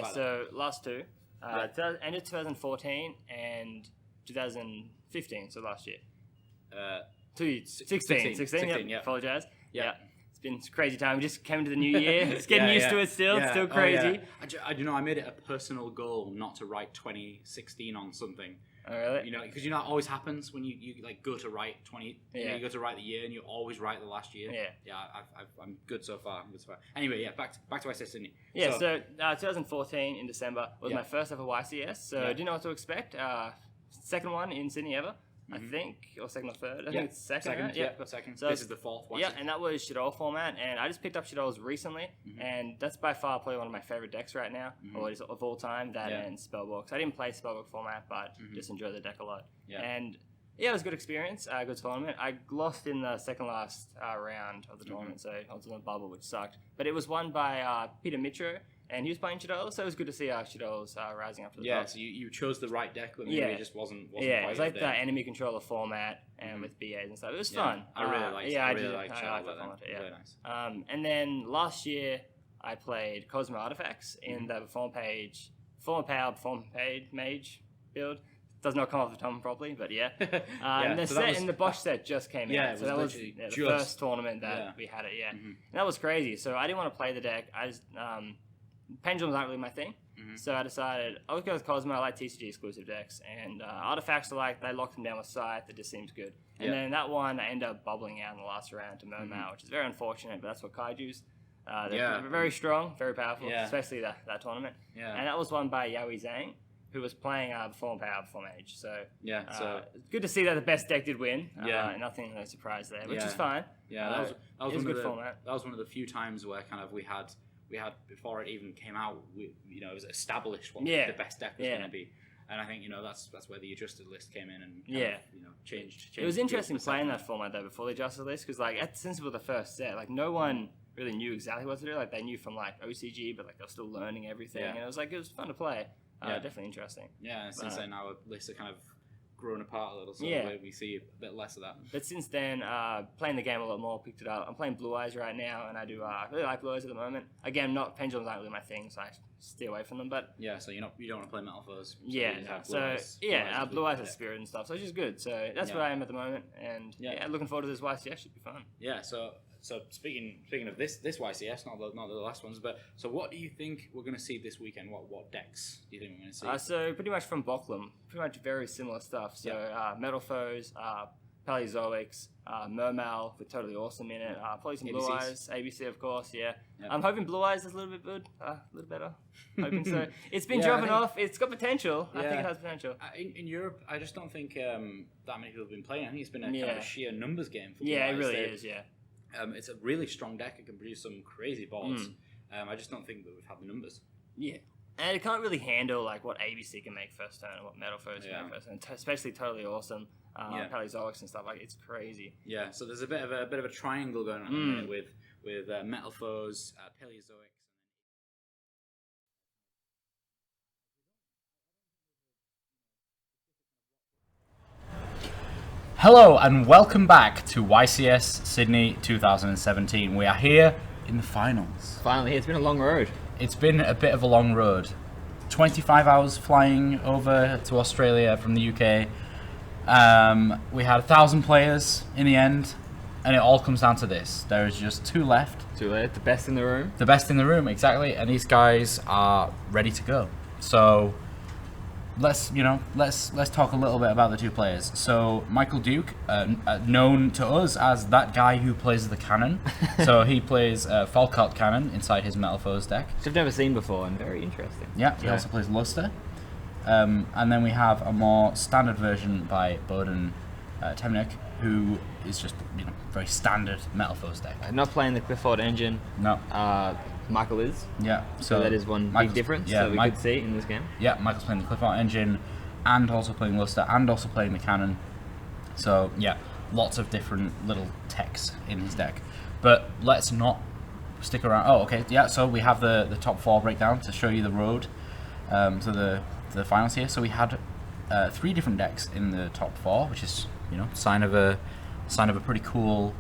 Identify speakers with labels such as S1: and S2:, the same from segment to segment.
S1: about
S2: so last two, end of 2014 and 2015, so last year. 16,
S1: yeah.
S2: Apologize.
S1: Yeah.
S2: It's been a crazy time. We just came into the new year. It's getting used to it still. It's still crazy.
S1: I do know. I made it a personal goal not to write 2016 on something.
S2: Oh, really?
S1: You know, because that always happens when you like go to write 20. You go to write the year and you always write the last year.
S2: Yeah.
S1: I'm good so far. Anyway, back to YCS Sydney.
S2: Yeah. So 2014 in December was my first ever YCS. So I didn't know what to expect. Second one in Sydney ever. I think, or second or third. I think it's second.
S1: Second.
S2: So
S1: this is the fourth one.
S2: Yeah, and that was Shadol format, and I just picked up Shadols recently, and that's by far probably one of my favorite decks right now, or just of all time. That and Spellbook. I didn't play Spellbook format, but just enjoy the deck a lot.
S1: Yeah.
S2: And yeah, it was a good experience, good tournament. I lost in the second last round of the tournament, so I was in the bubble, which sucked. But it was won by Peter Mitro. And he was playing Shadows, so it was good to see Shadows rising up to the top.
S1: Yeah, so you chose the right deck, but maybe it just wasn't quite
S2: it was like
S1: there.
S2: the enemy controller format and with BAs and stuff. It was fun.
S1: I really liked it.
S2: I
S1: really liked
S2: that
S1: format.
S2: Yeah.
S1: Very nice.
S2: And then last year, I played Cosmo Artifacts in the former power mage build. Does not come off the tongue properly, but yeah. And the set in the Bosch set just came out. So that was the first tournament that we had it, And that was crazy. So I didn't want to play the deck. I just Pendulums aren't really my thing. So I decided I would go with Cosmo. I like TCG exclusive decks, and Artifacts are like they locked them down with Scythe. It just seems good. And then that one I ended up bubbling out in the last round to Momau, which is very unfortunate, but that's what Kaiju's. They're very strong, very powerful, especially that tournament. And that was won by Yaoi Zhang, who was playing Perform Power, Perform Age. So good to see that the best deck did win. Nothing no surprise there, which is fine.
S1: That was
S2: a good format.
S1: That was one of the few times where kind of we had before it even came out, it was established what the best deck was going to be. And I think that's where the adjusted list came in and changed.
S2: It was interesting playing that format though before the adjusted list, because since it was the first set, no one really knew exactly what to do. They knew from OCG, but they were still learning everything. And it was fun to play. Definitely interesting.
S1: Yeah, and since then our lists are kind of grown apart a little, so we see a bit less of that.
S2: But since then, playing the game a lot more, picked it up. I'm playing Blue Eyes right now, and I do really like Blue Eyes at the moment. Again, Pendulums aren't really my thing, so I stay away from them. But
S1: yeah, so you don't want to play Metal Foes.
S2: Blue Eyes has Spirit and stuff, so it's just good. So that's where I am at the moment, and looking forward to this YCS. Should be fun.
S1: Yeah, so speaking of this YCS, not the last ones, but so what do you think we're going to see this weekend? What decks do you think we're going to see?
S2: So pretty much from Boklum, pretty much very similar stuff. So Metal Foes, Paleozoics, Mermal with Totally Awesome in it, probably some Blue Eyes, ABC of course, I'm hoping Blue Eyes is a little bit good, a little better. Hoping so. It's been dropping off. It's got potential. I think it has potential.
S1: In Europe, I just don't think that many people have been playing. I think it's been a kind of a sheer numbers game for Blue Eyes.
S2: It really is,
S1: it's a really strong deck. It can produce some crazy boards. I just don't think that we've had the numbers.
S2: Yeah. And it can't really handle what ABC can make first turn and what Metal Foes can make first turn, especially Totally Awesome, Paleozoics and stuff. It's crazy. Yeah,
S1: so there's a bit of a triangle going on at the minute with Metal Foes, Paleozoics. Hello and welcome back to YCS Sydney 2017. We are here in the finals.
S3: Finally, it's been a long road.
S1: It's been a bit of a long road. 25 hours flying over to Australia from the UK. We had 1,000 players in the end, and it all comes down to this. There is just two left.
S3: The best in the room.
S1: The best in the room, exactly. And these guys are ready to go. So let's talk a little bit about the two players. So Michael Duke, known to us as that guy who plays the cannon. So he plays Falcart Cannon inside his Metal Foes deck,
S3: which I've never seen before and very interesting.
S1: Yeah, he also plays Luster. And then we have a more standard version by Bohdan, Temnyk, who is just very standard Metal Foes deck.
S3: Not playing the Clifford engine.
S1: No.
S3: Michael is.
S1: Yeah.
S3: So that is one big difference that we could see in this game.
S1: Yeah, Michael's playing the Clifford engine and also playing Luster and also playing the cannon. So yeah, lots of different little techs in his deck. But let's not stick around. Oh, okay. Yeah, so we have the top four breakdown to show you the road to the finals here. So we had 3 different decks in the top 4, which is sign of a pretty cool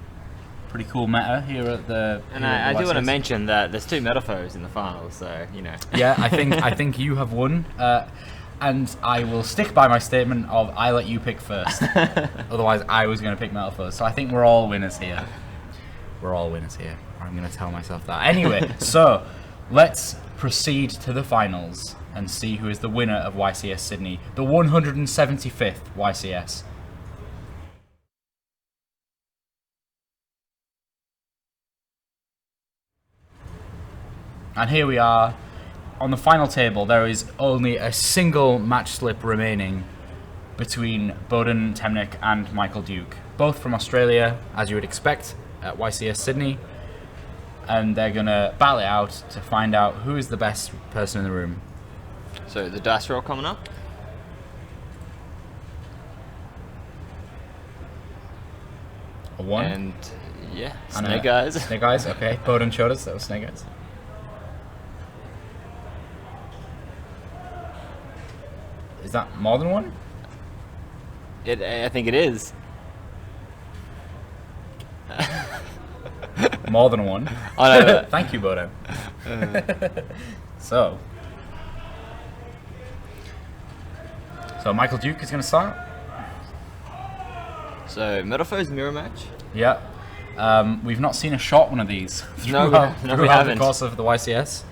S1: Pretty cool meta here at the.
S3: And I do want to mention that there's 2 metal foes in the finals, so you know.
S1: Yeah, I think you have won, and I will stick by my statement of I let you pick first. Otherwise, I was going to pick metal foes. So I think we're all winners here. We're all winners here. I'm going to tell myself that. Anyway, so let's proceed to the finals and see who is the winner of YCS Sydney, the 175th YCS. And here we are. On the final table, there is only a single match slip remaining between Bohdan, Temnyk and Michael Duke. Both from Australia, as you would expect, at YCS Sydney. And they're going to battle it out to find out who is the best person in the room.
S3: So the dice roll coming up.
S1: A 1.
S3: And yeah, Snake Eyes.
S1: Snake Eyes, okay. Bohdan showed us that was Snake Eyes. Is that more than 1?
S3: I think it is.
S1: More than 1.
S3: Oh, no.
S1: Thank you, Bohdan. So Michael Duke is going to start.
S3: So Metalfoe's mirror match.
S1: Yeah. We've not seen a short one of these
S3: throughout
S1: the course of the YCS.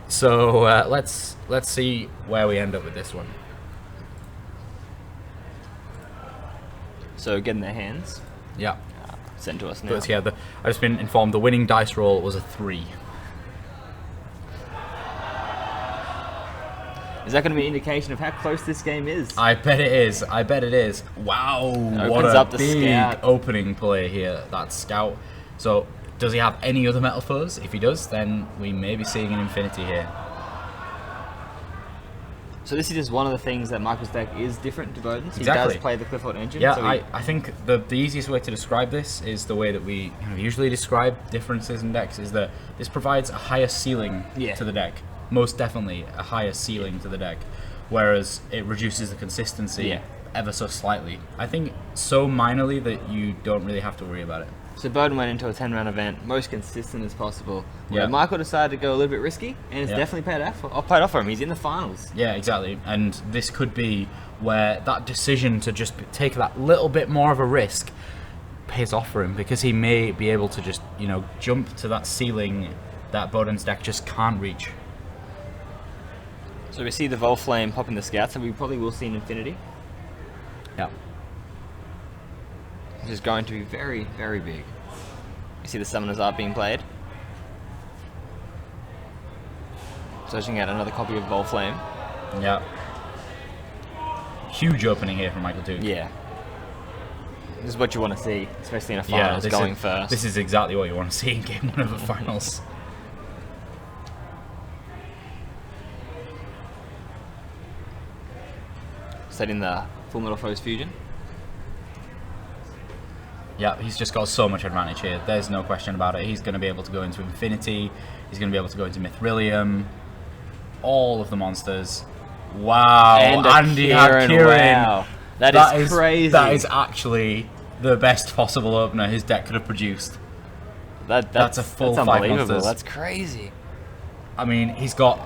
S1: So let's see where we end up with this one.
S3: So getting their hands.
S1: Yeah.
S3: Sent to us now.
S1: But yeah, I've just been informed the winning dice roll was a 3.
S3: Is that going to be an indication of how close this game is?
S1: I bet it is. I bet it is. Wow, what
S3: Opens
S1: a
S3: up the
S1: big
S3: Scout.
S1: opening play here, that Scout. So does he have any other metal foes? If he does, then we may be seeing an Infinity here.
S3: So this is just one of the things that Michael's deck is different to Bohdan's. He
S1: Exactly.
S3: does play the Clifford engine.
S1: Yeah,
S3: so
S1: I think the easiest way to describe this is the way that we usually describe differences in decks, is that this provides a higher ceiling to the deck. Most definitely a higher ceiling to the deck, whereas it reduces the consistency ever so slightly. I think so minorly that you don't really have to worry about it.
S3: So Bohdan went into a 10-round event, most consistent as possible. Where
S1: Yeah.
S3: Michael decided to go a little bit risky, and it's definitely paid off for him. He's in the finals.
S1: Yeah, exactly. And this could be where that decision to just take that little bit more of a risk pays off for him, because he may be able to just, jump to that ceiling that Bohdan's deck just can't reach.
S3: So we see the Volflame popping the Scout, so we probably will see an Infinity.
S1: Yeah.
S3: Which is going to be very, very big. You see the Summoners Art being played. Searching out another copy of Volflame.
S1: Yeah. Huge opening here from Michael Duke.
S3: Yeah. This is what you want to see, especially in a finals, going first.
S1: This is exactly what you want to see in game 1 of the finals.
S3: Setting the Full Metal Foes Fusion.
S1: Yeah, he's just got so much advantage here. There's no question about it. He's going to be able to go into Infinity. He's going to be able to go into Mithrilium. All of the monsters. Wow.
S3: And
S1: Andy had Kieran.
S3: Wow. That is crazy.
S1: That is actually the best possible opener his deck could have produced. That's a full 5 monsters.
S3: That's crazy.
S1: I mean, he's got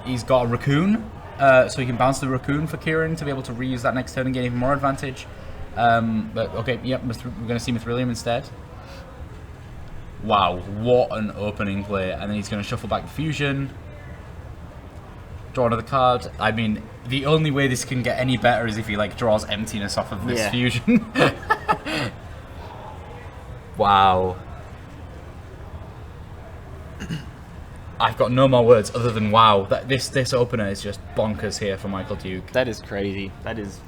S1: a Raccoon, so he can bounce the Raccoon for Kieran to be able to reuse that next turn and get even more advantage. But okay, yep, we're going to see Mithrilium instead. Wow, what an opening play. And then he's going to shuffle back the Fusion. Draw another card. I mean, the only way this can get any better is if he draws emptiness off of this Fusion. Wow. I've got no more words other than wow. This opener is just bonkers here for Michael Duke.
S3: That is crazy. That is...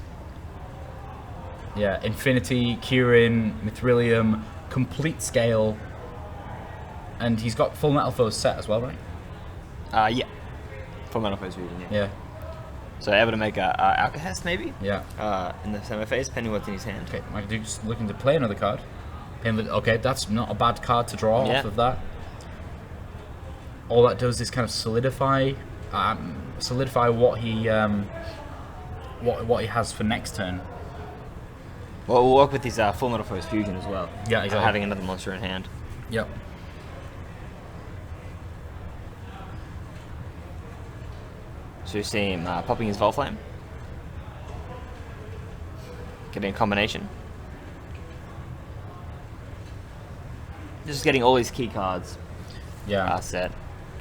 S1: Yeah, Infinity, Kieran, Mithrilium, complete scale. And he's got Full Metal Foes set as well, right?
S3: Yeah. Full Metal Foes Fusion,
S1: Yeah.
S3: So able to make a Alcahest, maybe?
S1: Yeah.
S3: In the semi-phase, depending what's in his hand.
S1: Okay, Michael Duke's looking to play another card. Okay, that's not a bad card to draw off of that. All that does is kind of solidify
S3: what he has for next turn. Well, we'll work with his Full Metal Foes Fusion as well.
S1: Yeah, exactly.
S3: Having another monster in hand.
S1: Yep.
S3: So you see him popping his Volflame. Getting a combination. Just getting all his key cards
S1: Yeah.
S3: set.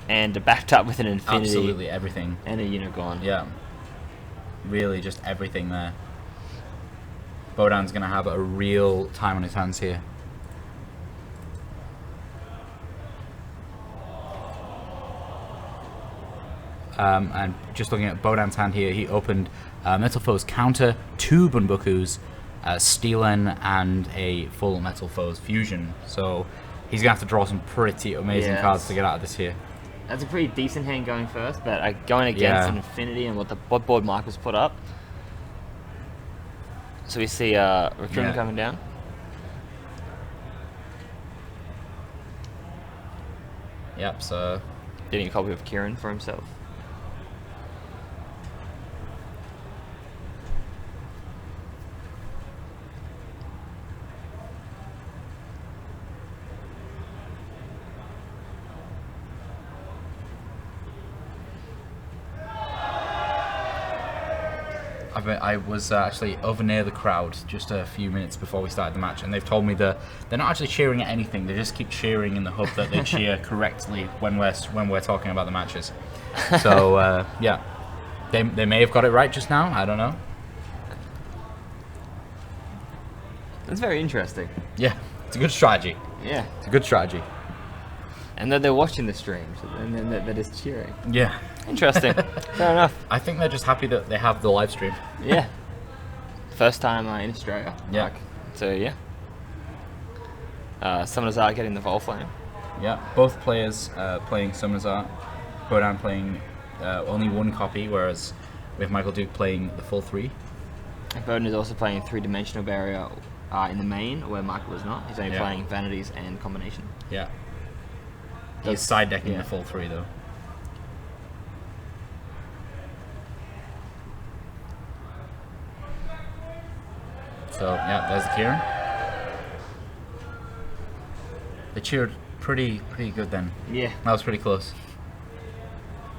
S3: And backed up with an Infinity.
S1: Absolutely everything.
S3: And a Unicorn.
S1: Yeah. Really just everything there. Bohdan's going to have a real time on his hands here. And just looking at Bohdan's hand here, he opened Metal Foes Counter, 2 Bunbukus, Steelen, and a full Metal Foes Fusion. So he's going to have to draw some pretty amazing cards to get out of this here.
S3: That's a pretty decent hand going first, but going against an Infinity and what board Mike was put up. So we see Recruitment coming down.
S1: Yep, so...
S3: Getting a copy of Kieran for himself.
S1: I was actually over near the crowd just a few minutes before we started the match, and they've told me they're not actually cheering at anything. They just keep cheering in the hope that they cheer correctly when we're talking about the matches. So yeah, they may have got it right just now. I don't know.
S3: That's very interesting.
S1: Yeah, it's a good strategy.
S3: Yeah,
S1: It's a good strategy.
S3: and then they're watching the streams, and then they're just cheering.
S1: Yeah.
S3: Interesting. Fair enough.
S1: I think they're just happy that they have the live stream.
S3: Yeah. First time in Australia.
S1: Yeah.
S3: So yeah. Summoners are getting the Volflame.
S1: Yeah, both players playing Summoners Art. Bohdan playing only 1 copy, whereas we have Michael Duke playing the full 3.
S3: And Bohdan is also playing 3-dimensional barrier in the main, where Michael is not. He's only playing Vanities and Combination.
S1: Yeah. He's side decking
S3: yeah.
S1: the full 3 though. So yeah, there's the Kieran. They cheered pretty good then.
S3: Yeah.
S1: That was pretty close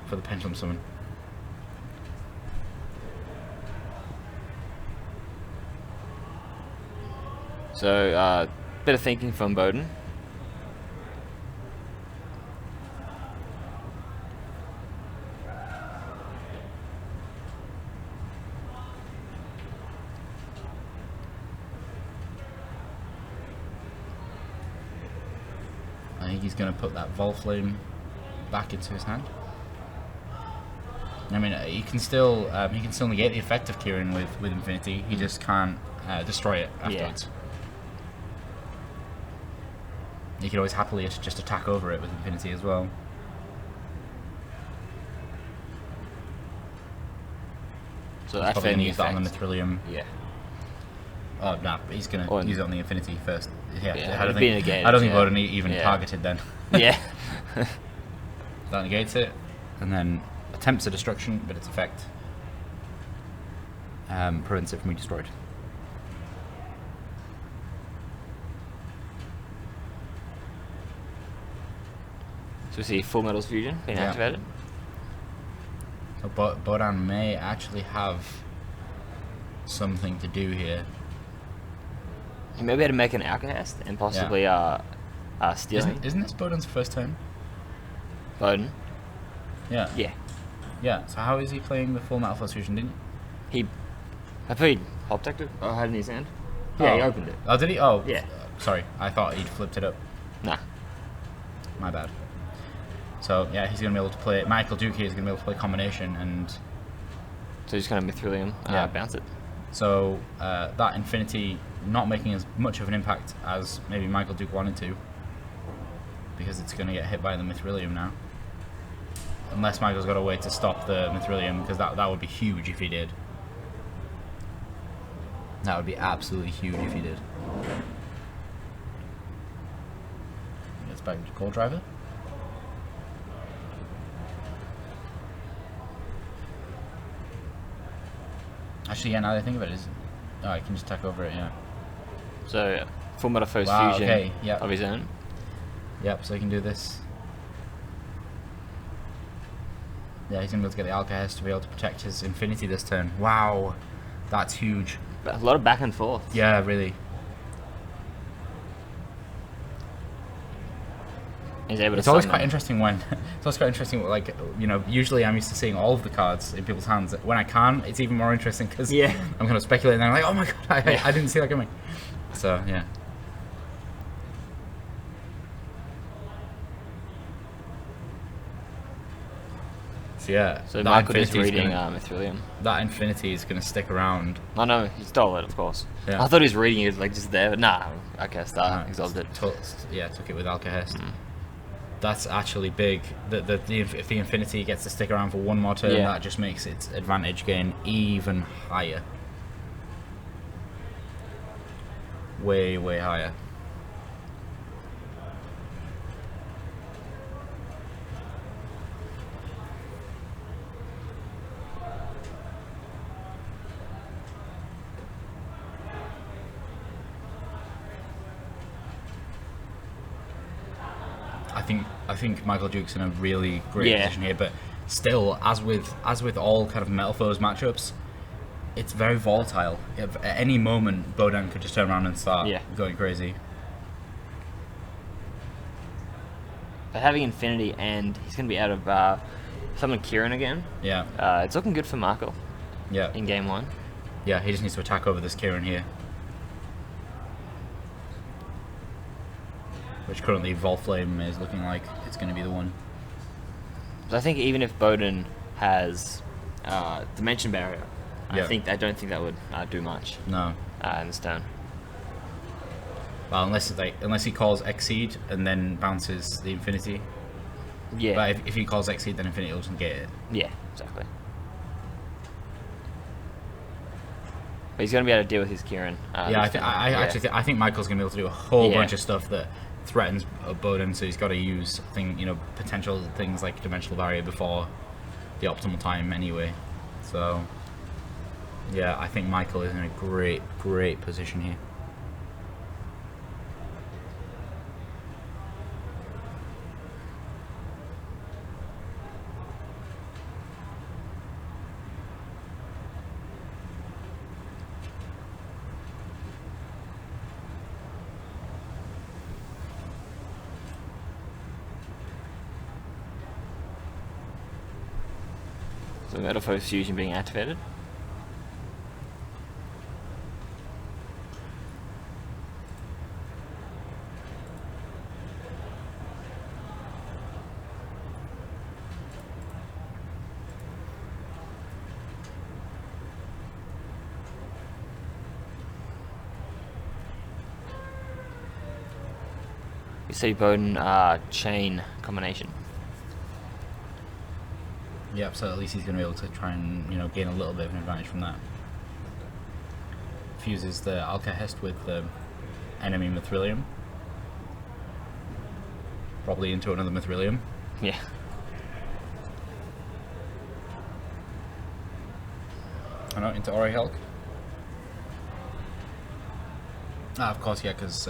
S1: for the Pendulum Summon.
S3: So, bit of thinking from Bohdan.
S1: I think he's going to put that Volflame back into his hand. I mean, he can still negate the effect of Kieran with Infinity. He just can't destroy it afterwards. You could always happily just attack over it with Infinity as well.
S3: So
S1: He's
S3: that's
S1: probably going to
S3: the
S1: use that on the
S3: effect.
S1: Mithrilium.
S3: Yeah.
S1: Oh, nah, but he's going to use it on the Infinity first. Yeah,
S3: Yeah,
S1: I don't
S3: being
S1: think
S3: negated,
S1: Bohdan even
S3: Yeah.
S1: targeted then.
S3: Yeah.
S1: That negates it, and then attempts a destruction, but its effect prevents it from being destroyed.
S3: So we see Full Metal's Fusion being
S1: Yeah.
S3: activated.
S1: So Bohdan may actually have something to do here.
S3: He may be able to make an Alcahest and possibly stealing.
S1: Isn't this Bohdan's first turn?
S3: Bohdan.
S1: Yeah.
S3: Yeah.
S1: Yeah. So how is he playing the full Metal Force Fusion? Didn't
S3: I thought he hop decked it or had it in his hand. Yeah, he opened it.
S1: Oh, did he? Oh,
S3: Yeah.
S1: Sorry, I thought he'd flipped it up.
S3: Nah.
S1: My bad. So yeah, he's gonna be able to play. Michael Duke here is gonna be able to play combination, and
S3: So he's going to Mithrilium,
S1: Yeah.
S3: bounce it.
S1: so that Infinity not making as much of an impact as maybe Michael Duke wanted to, because it's gonna get hit by the Mithrilium now. Unless Michael's got a way to stop the Mithrilium, because that would be huge if he did. That would be absolutely huge if he did. Gets back to Gold Driver. Actually, yeah, now that I think of it, I can just attack over it, yeah.
S3: So full metal foes
S1: Wow,
S3: fusion
S1: okay, yep.
S3: of his own.
S1: Yep, so he can do this. Yeah, he's going to be able to get the Alcahest to be able to protect his Infinity this turn. Wow, that's huge.
S3: But a lot of back and forth.
S1: Yeah, really.
S3: He's able to
S1: It's always
S3: summon.
S1: quite interesting when it's always quite interesting. Like, you know, usually I'm used to seeing all of the cards in people's hands. When I can, it's even more interesting because
S3: Yeah.
S1: I'm kind of speculating. And I'm like, oh my god, I didn't see that coming. So yeah. So yeah.
S3: So
S1: that
S3: Michael is
S1: Infinity's
S3: reading
S1: gonna-
S3: Ethereum.
S1: That Infinity is going to stick around.
S3: Oh no, he stole it, of course.
S1: Yeah.
S3: I thought he was reading it like just there, but nah. Okay, start. Exalted it.
S1: Took it with Alcahest. That's actually big. If the Infinity gets to stick around for one more turn,
S3: Yeah.
S1: that just makes its advantage gain even higher. Way, way higher. I think Michael Duke's in a really great position here, but still, as with all kind of Metal Foes matchups, it's very volatile. At any moment, Bohdan could just turn around and start going crazy.
S3: But having Infinity and he's going to be out of summon Kieran again.
S1: Yeah.
S3: It's looking good for Michael
S1: Yeah.
S3: in game 1.
S1: Yeah, he just needs to attack over this Kieran here. Which currently Volflame is looking like it's going to be the one.
S3: But I think even if Bohdan has Dimension Barrier,
S1: Yeah.
S3: I don't think that would do much
S1: No.
S3: in this turn.
S1: Well, unless he calls Exceed and then bounces the Infinity.
S3: Yeah.
S1: But if he calls Exceed, then Infinity doesn't get it.
S3: Yeah, exactly. But he's going to be able to deal with his Kieran.
S1: Yeah, I think Michael's going to be able to do a whole
S3: Yeah.
S1: bunch of stuff that threatens Bohdan, so he's got to use potential things like Dimensional Barrier before the optimal time anyway. So yeah, I think Michael is in a great position here.
S3: So Metal Foes Fusion being activated. You see Bohdan chain combination.
S1: Yep, so at least he's going to be able to try and gain a little bit of an advantage from that. Fuses the Alcahest with the enemy Mithrilium. Probably into another Mithrilium.
S3: Yeah.
S1: I know, into Ori Hulk. Ah, of course, yeah, because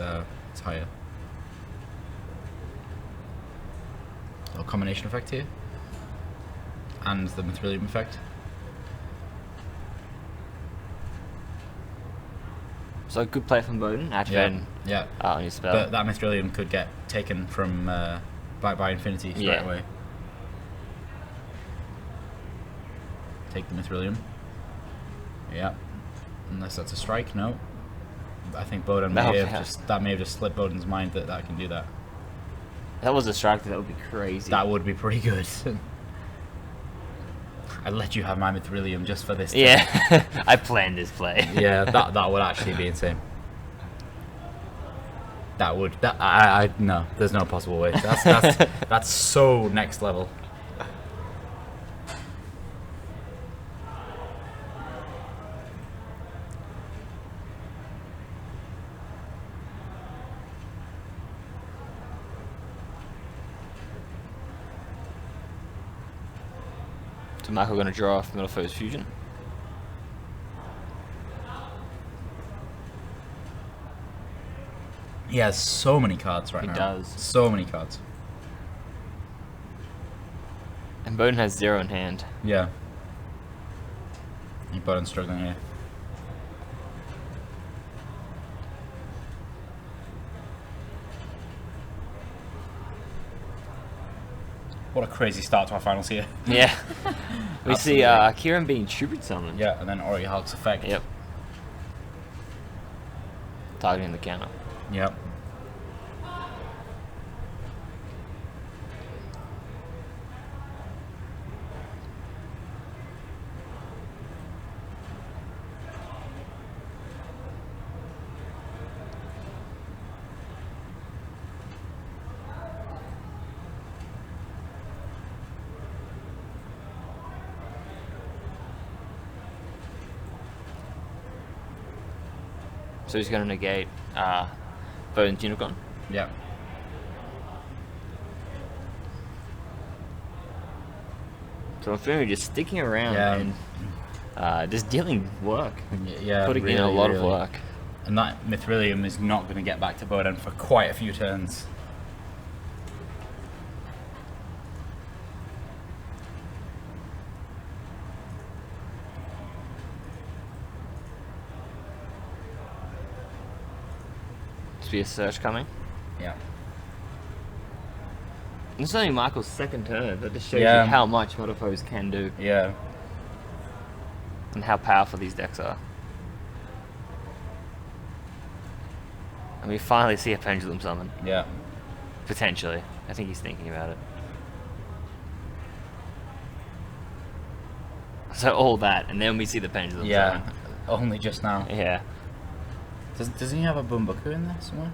S1: it's higher. A combination effect here. And the Mithrilium effect.
S3: So good play from Bohdan, activating
S1: Yeah.
S3: on his spell.
S1: But that Mithrilium could get taken from by Infinity straight away. Take the Mithrilium. Yeah. Unless that's a strike, no. I think Bohdan may have just slipped Bohdan's mind that can do that.
S3: That was a strike, that would be crazy.
S1: That would be pretty good. I'd let you have my Mithrilium just for this.
S3: Yeah, I planned this play.
S1: Yeah, that would actually be insane. No, there's no possible way. That's so next level.
S3: So Michael going to draw off Metal Foes Fusion.
S1: He has so many cards right now.
S3: He does.
S1: So many cards.
S3: And Bohdan has 0 in hand.
S1: Yeah. Bohdan's struggling here. What a crazy start to our finals here.
S3: Yeah. We see
S1: Absolutely.
S3: Kieran being tribute summoned.
S1: Yeah, and then Ori Hulk's effect.
S3: Yep. Targeting the counter.
S1: Yep.
S3: So he's going to negate Bohdan's Unicorn.
S1: Yeah.
S3: So I'm feeling just sticking around and just dealing work.
S1: Yeah.
S3: Putting in a
S1: really,
S3: lot of
S1: really.
S3: work.
S1: And that Mithrilium is not going to get back to Bohdan for quite a few turns.
S3: Must be a search coming.
S1: Yeah.
S3: And it's only Michael's second turn. That just shows
S1: Yeah.
S3: you how much Modifoes can do
S1: Yeah.
S3: and how powerful these decks are. And we finally see a Pendulum summon.
S1: Yeah.
S3: Potentially. I think he's thinking about it. So all that, and then we see the Pendulum
S1: Yeah.
S3: summon.
S1: Only just now.
S3: Yeah.
S1: Doesn't he have a Bumbaku in there somewhere?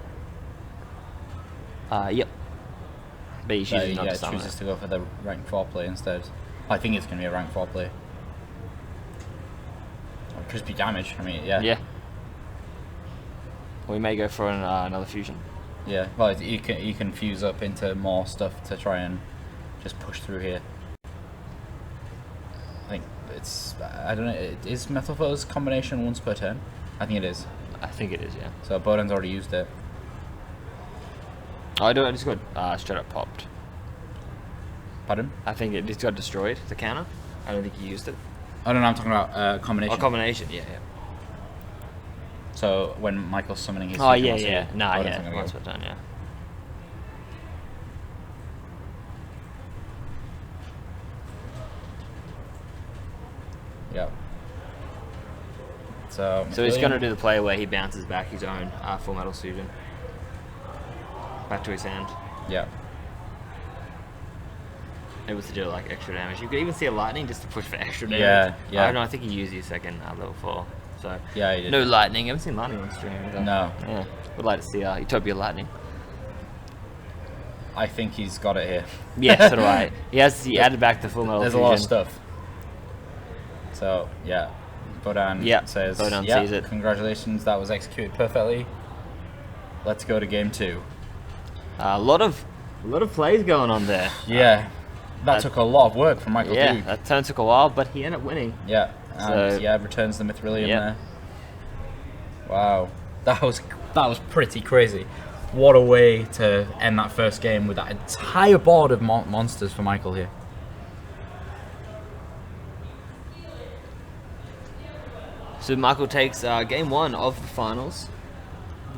S3: Yep. But he chooses not
S1: yeah,
S3: to summon
S1: chooses
S3: it.
S1: to go for the rank 4 play instead. I think it's going to be a rank 4 play. Or crispy damage, I mean, yeah.
S3: Yeah. We may go for another fusion.
S1: Yeah, well, you can fuse up into more stuff to try and just push through here. I think it's, I don't know, is Metalfoes combination once per turn? I think it is.
S3: I think it is, yeah.
S1: So Bohdan's already used it.
S3: Oh, I just got straight up popped.
S1: Pardon?
S3: I think it just got destroyed, the counter. I don't think he used it.
S1: Oh no, I'm talking about combination.
S3: Oh, combination, yeah.
S1: So when Michael's summoning his
S3: Oh,
S1: fusion
S3: yeah,
S1: monster,
S3: yeah. Nah,
S1: Bohdan's
S3: yeah.
S1: not gonna
S3: Once
S1: go.
S3: per turn, yeah.
S1: Yeah. So
S3: So he's going to do the play where he bounces back his own Full Metal Fusion. Back to his hand.
S1: Yeah.
S3: Able to do like extra damage. You could even see a lightning just to push for extra damage.
S1: Yeah, yeah.
S3: I don't know, I think he used his second level 4. So
S1: Yeah, he did.
S3: no lightning. I haven't seen lightning on stream. Either.
S1: No.
S3: Yeah. Would like to see Utopia lightning.
S1: I think he's got it here.
S3: Yeah, so do I. He added back the Full Metal
S1: There's
S3: Fusion.
S1: a lot of stuff. So yeah, Bohdan
S3: Yeah,
S1: says,
S3: Bohdan
S1: yeah,
S3: sees it.
S1: Congratulations, that was executed perfectly. Let's go to game 2.
S3: A lot of plays going on there.
S1: Yeah, that took a lot of work from Michael
S3: Yeah,
S1: Duke.
S3: that turn took a while, but he ended up winning.
S1: Yeah, and
S3: So-
S1: yeah, returns the Mithrilium
S3: Yeah.
S1: there. Wow, that was pretty crazy. What a way to end that first game with that entire board of monsters for Michael here.
S3: So Michael takes game 1 of the finals,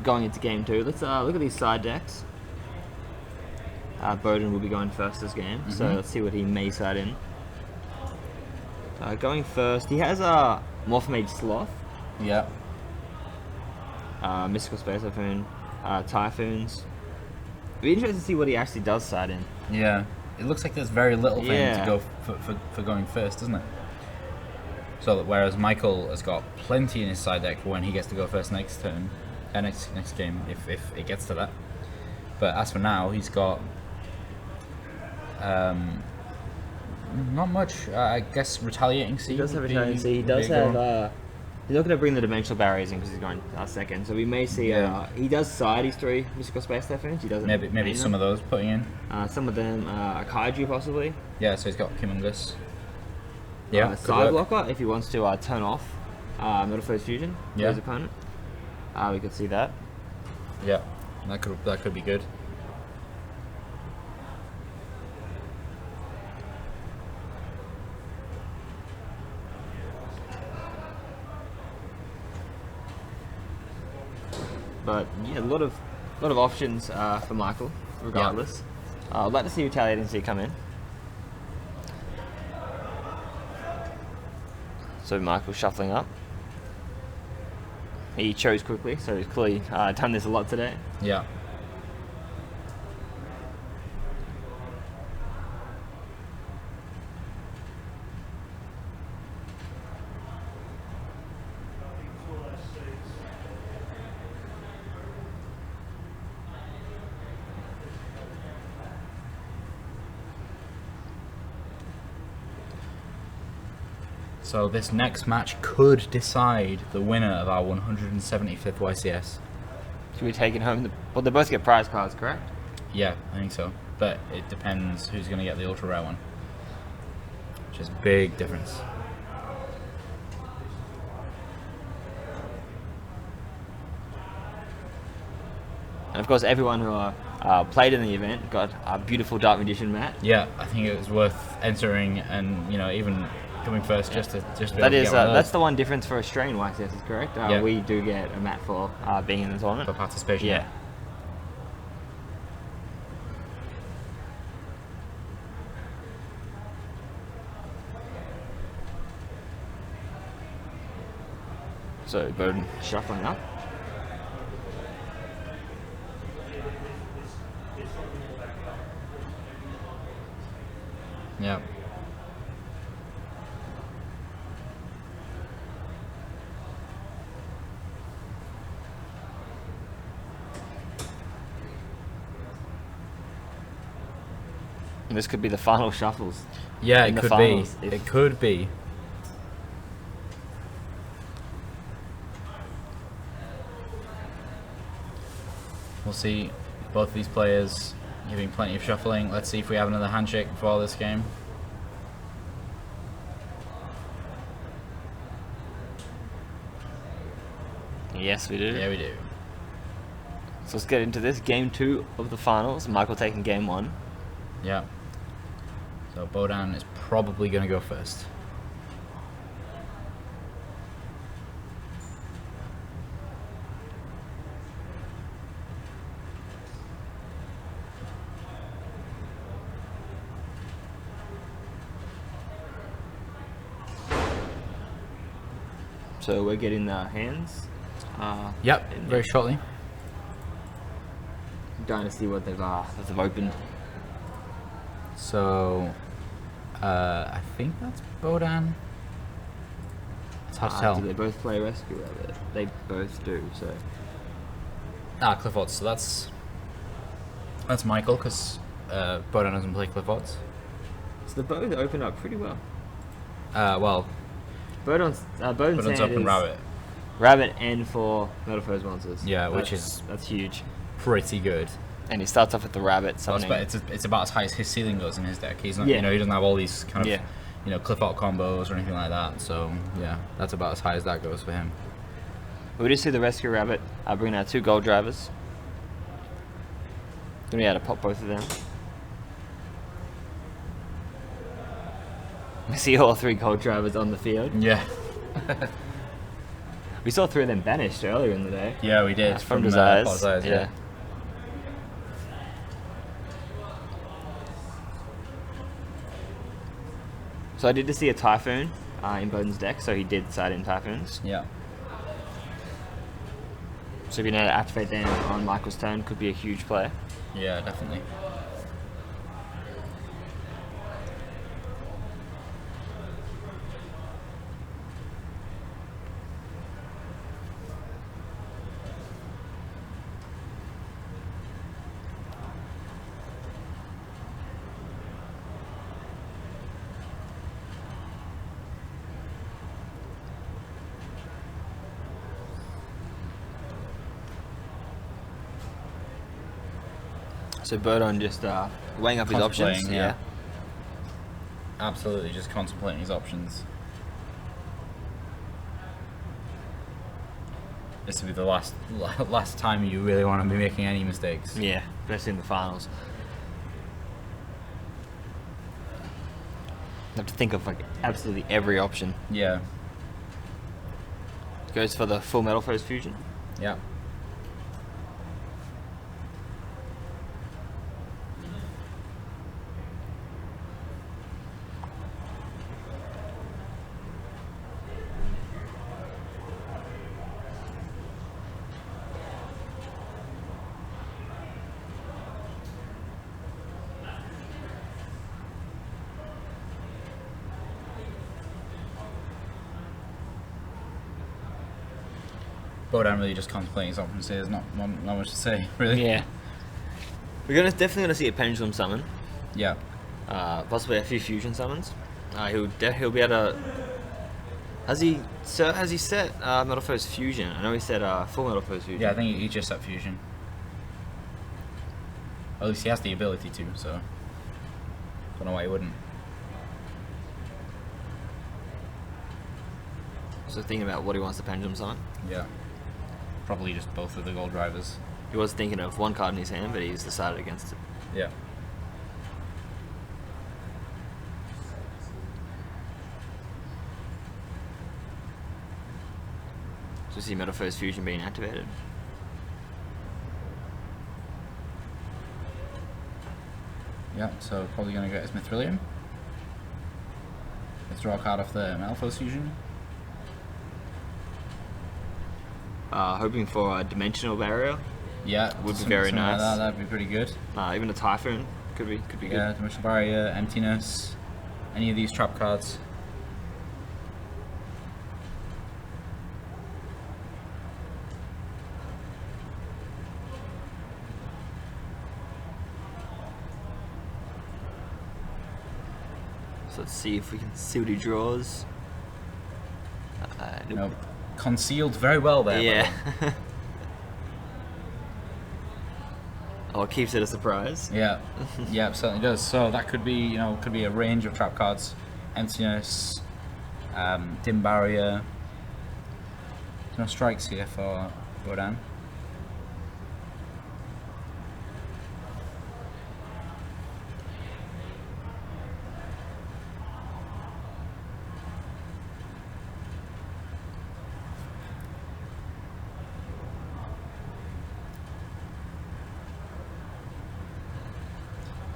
S3: going into game 2. Let's look at these side decks. Bohdan will be going first this game, so let's see what he may side in. Going first, he has a Morphmage Sloth,
S1: Yeah,
S3: Mystical Space Typhoon, Typhoons. It'd be interesting to see what he actually does side in.
S1: yeah. It looks like there's very little for him to
S3: Yeah.
S1: go for going first, doesn't it? So that whereas Michael has got plenty in his side deck for when he gets to go first next turn, next game if it gets to that. But as for now, he's got not much. I guess Retaliating Sea.
S3: He does have
S1: would
S3: a
S1: be-
S3: tendency. He
S1: would
S3: does
S1: be a good
S3: have.
S1: one.
S3: He's not going to bring the dimensional barriers in because he's going second. So we may see.
S1: Yeah.
S3: He does side his 3 Mystical Space Typhoons. He doesn't.
S1: Maybe
S3: main
S1: some
S3: them.
S1: of those putting in.
S3: Some of them a Kaiju possibly.
S1: Yeah, so he's got Humongous. Yeah, good
S3: Side
S1: work.
S3: blocker if he wants to turn off Metal Phase Fusion for
S1: Yeah.
S3: his opponent. We could see that.
S1: Yeah. That could be good.
S3: But yeah, a lot of options for Michael, regardless. I'd like to see Retaliating come in. So Michael shuffling up. He chose quickly, so he's clearly done this a lot today.
S1: Yeah. So this next match could decide the winner of our 175th YCS.
S3: Should we take it home? Well, they both get prize cards, correct?
S1: Yeah, I think so. But it depends who's going to get the ultra rare one. Which is a big difference.
S3: And of course, everyone who played in the event got a beautiful Dark Magician mat.
S1: Yeah, I think it was worth entering and, you know, even coming first just to be able
S3: That
S1: to
S3: is
S1: get one of
S3: that's
S1: those
S3: the one difference for Australian YCS, is correct?
S1: Yeah.
S3: We do get a mat for being in the tournament.
S1: for participation.
S3: Yeah. So Bohdan shuffling up.
S1: Yeah.
S3: And this could be the final shuffles.
S1: Yeah,
S3: in
S1: it
S3: the
S1: could
S3: finals,
S1: be.
S3: if-
S1: It could be. We'll see both these players giving plenty of shuffling. Let's see if we have another handshake before this game.
S3: Yes, we do.
S1: Yeah, we do.
S3: So let's get into this. Game 2 of the finals. Michael taking game 1.
S1: Yeah. So Bohdan is probably going to go first.
S3: So we're getting the hands.
S1: Yep, very shortly.
S3: Dying to see what they've opened.
S1: So, I think that's Bohdan. It's hard to tell.
S3: Do they both play Rescue Rabbit? They both do, so...
S1: Cliff Odds. So that's Michael, because Bohdan doesn't play Cliff Odds.
S3: So they both open up pretty well.
S1: Well,
S3: Bohdan's
S1: Bohdan's
S3: hand
S1: open
S3: is
S1: Rabbit.
S3: Rabbit and 4 Metal Foes monsters.
S1: Yeah, which is
S3: that's huge.
S1: pretty good.
S3: And he starts off with the Rabbit
S1: So
S3: summoning.
S1: it's about as high as his ceiling goes in his deck. He's not,
S3: Yeah.
S1: you know, he doesn't have all these kind of,
S3: Yeah.
S1: you know, Cliff Art combos or anything like that. So yeah, that's about as high as that goes for him.
S3: We just see the Rescue Rabbit bringing out 2 gold drivers. Gonna be able to pop both of them. We see all 3 gold drivers on the field.
S1: Yeah.
S3: We saw 3 of them banished earlier in the day.
S1: Yeah, we did.
S3: From Desires.
S1: Desires, yeah.
S3: So I did just see a Typhoon in Bohdan's deck, so he did side in Typhoons.
S1: Yeah.
S3: So being able to activate them on Michael's turn could be a huge play.
S1: Yeah, definitely.
S3: So Bohdan just weighing up his options.
S1: Contemplating, yeah. Absolutely, just contemplating his options. this will be the last time you really want to be making any mistakes.
S3: Yeah, especially in the finals. You have to think of like absolutely every option.
S1: Yeah.
S3: Goes for the full metal phase fusion.
S1: Yeah. Bohdan really just contemplating his options here. There's not much to say, really.
S3: Yeah. Definitely gonna see a pendulum summon.
S1: Yeah.
S3: Possibly a few fusion summons. He'll be able to. Has he set metal phase fusion? I know he said full metal phase fusion.
S1: Yeah, I think he just set fusion. At least he has the ability to, so don't know why he wouldn't.
S3: So thinking about what he wants to pendulum summon.
S1: Yeah. Probably just both of the gold drivers.
S3: He was thinking of one card in his hand, but he's decided against it.
S1: Yeah.
S3: So see metal phase fusion being activated.
S1: Yeah, so probably going to get his Mithrilium. Let's draw a card off the metal phase fusion.
S3: Hoping for a dimensional barrier.
S1: Yeah,
S3: would be very
S1: something like
S3: nice.
S1: That'd be pretty good.
S3: Even a typhoon could be good.
S1: Yeah, dimensional barrier, emptiness, any of these trap cards.
S3: So let's see if we can see what he draws.
S1: Nope. Concealed very well there.
S3: Yeah. Oh, it keeps it a surprise.
S1: Yeah, yeah, it certainly does. So that could be, could be a range of trap cards, emptiness, dim barrier. There's no strikes here for Bohdan.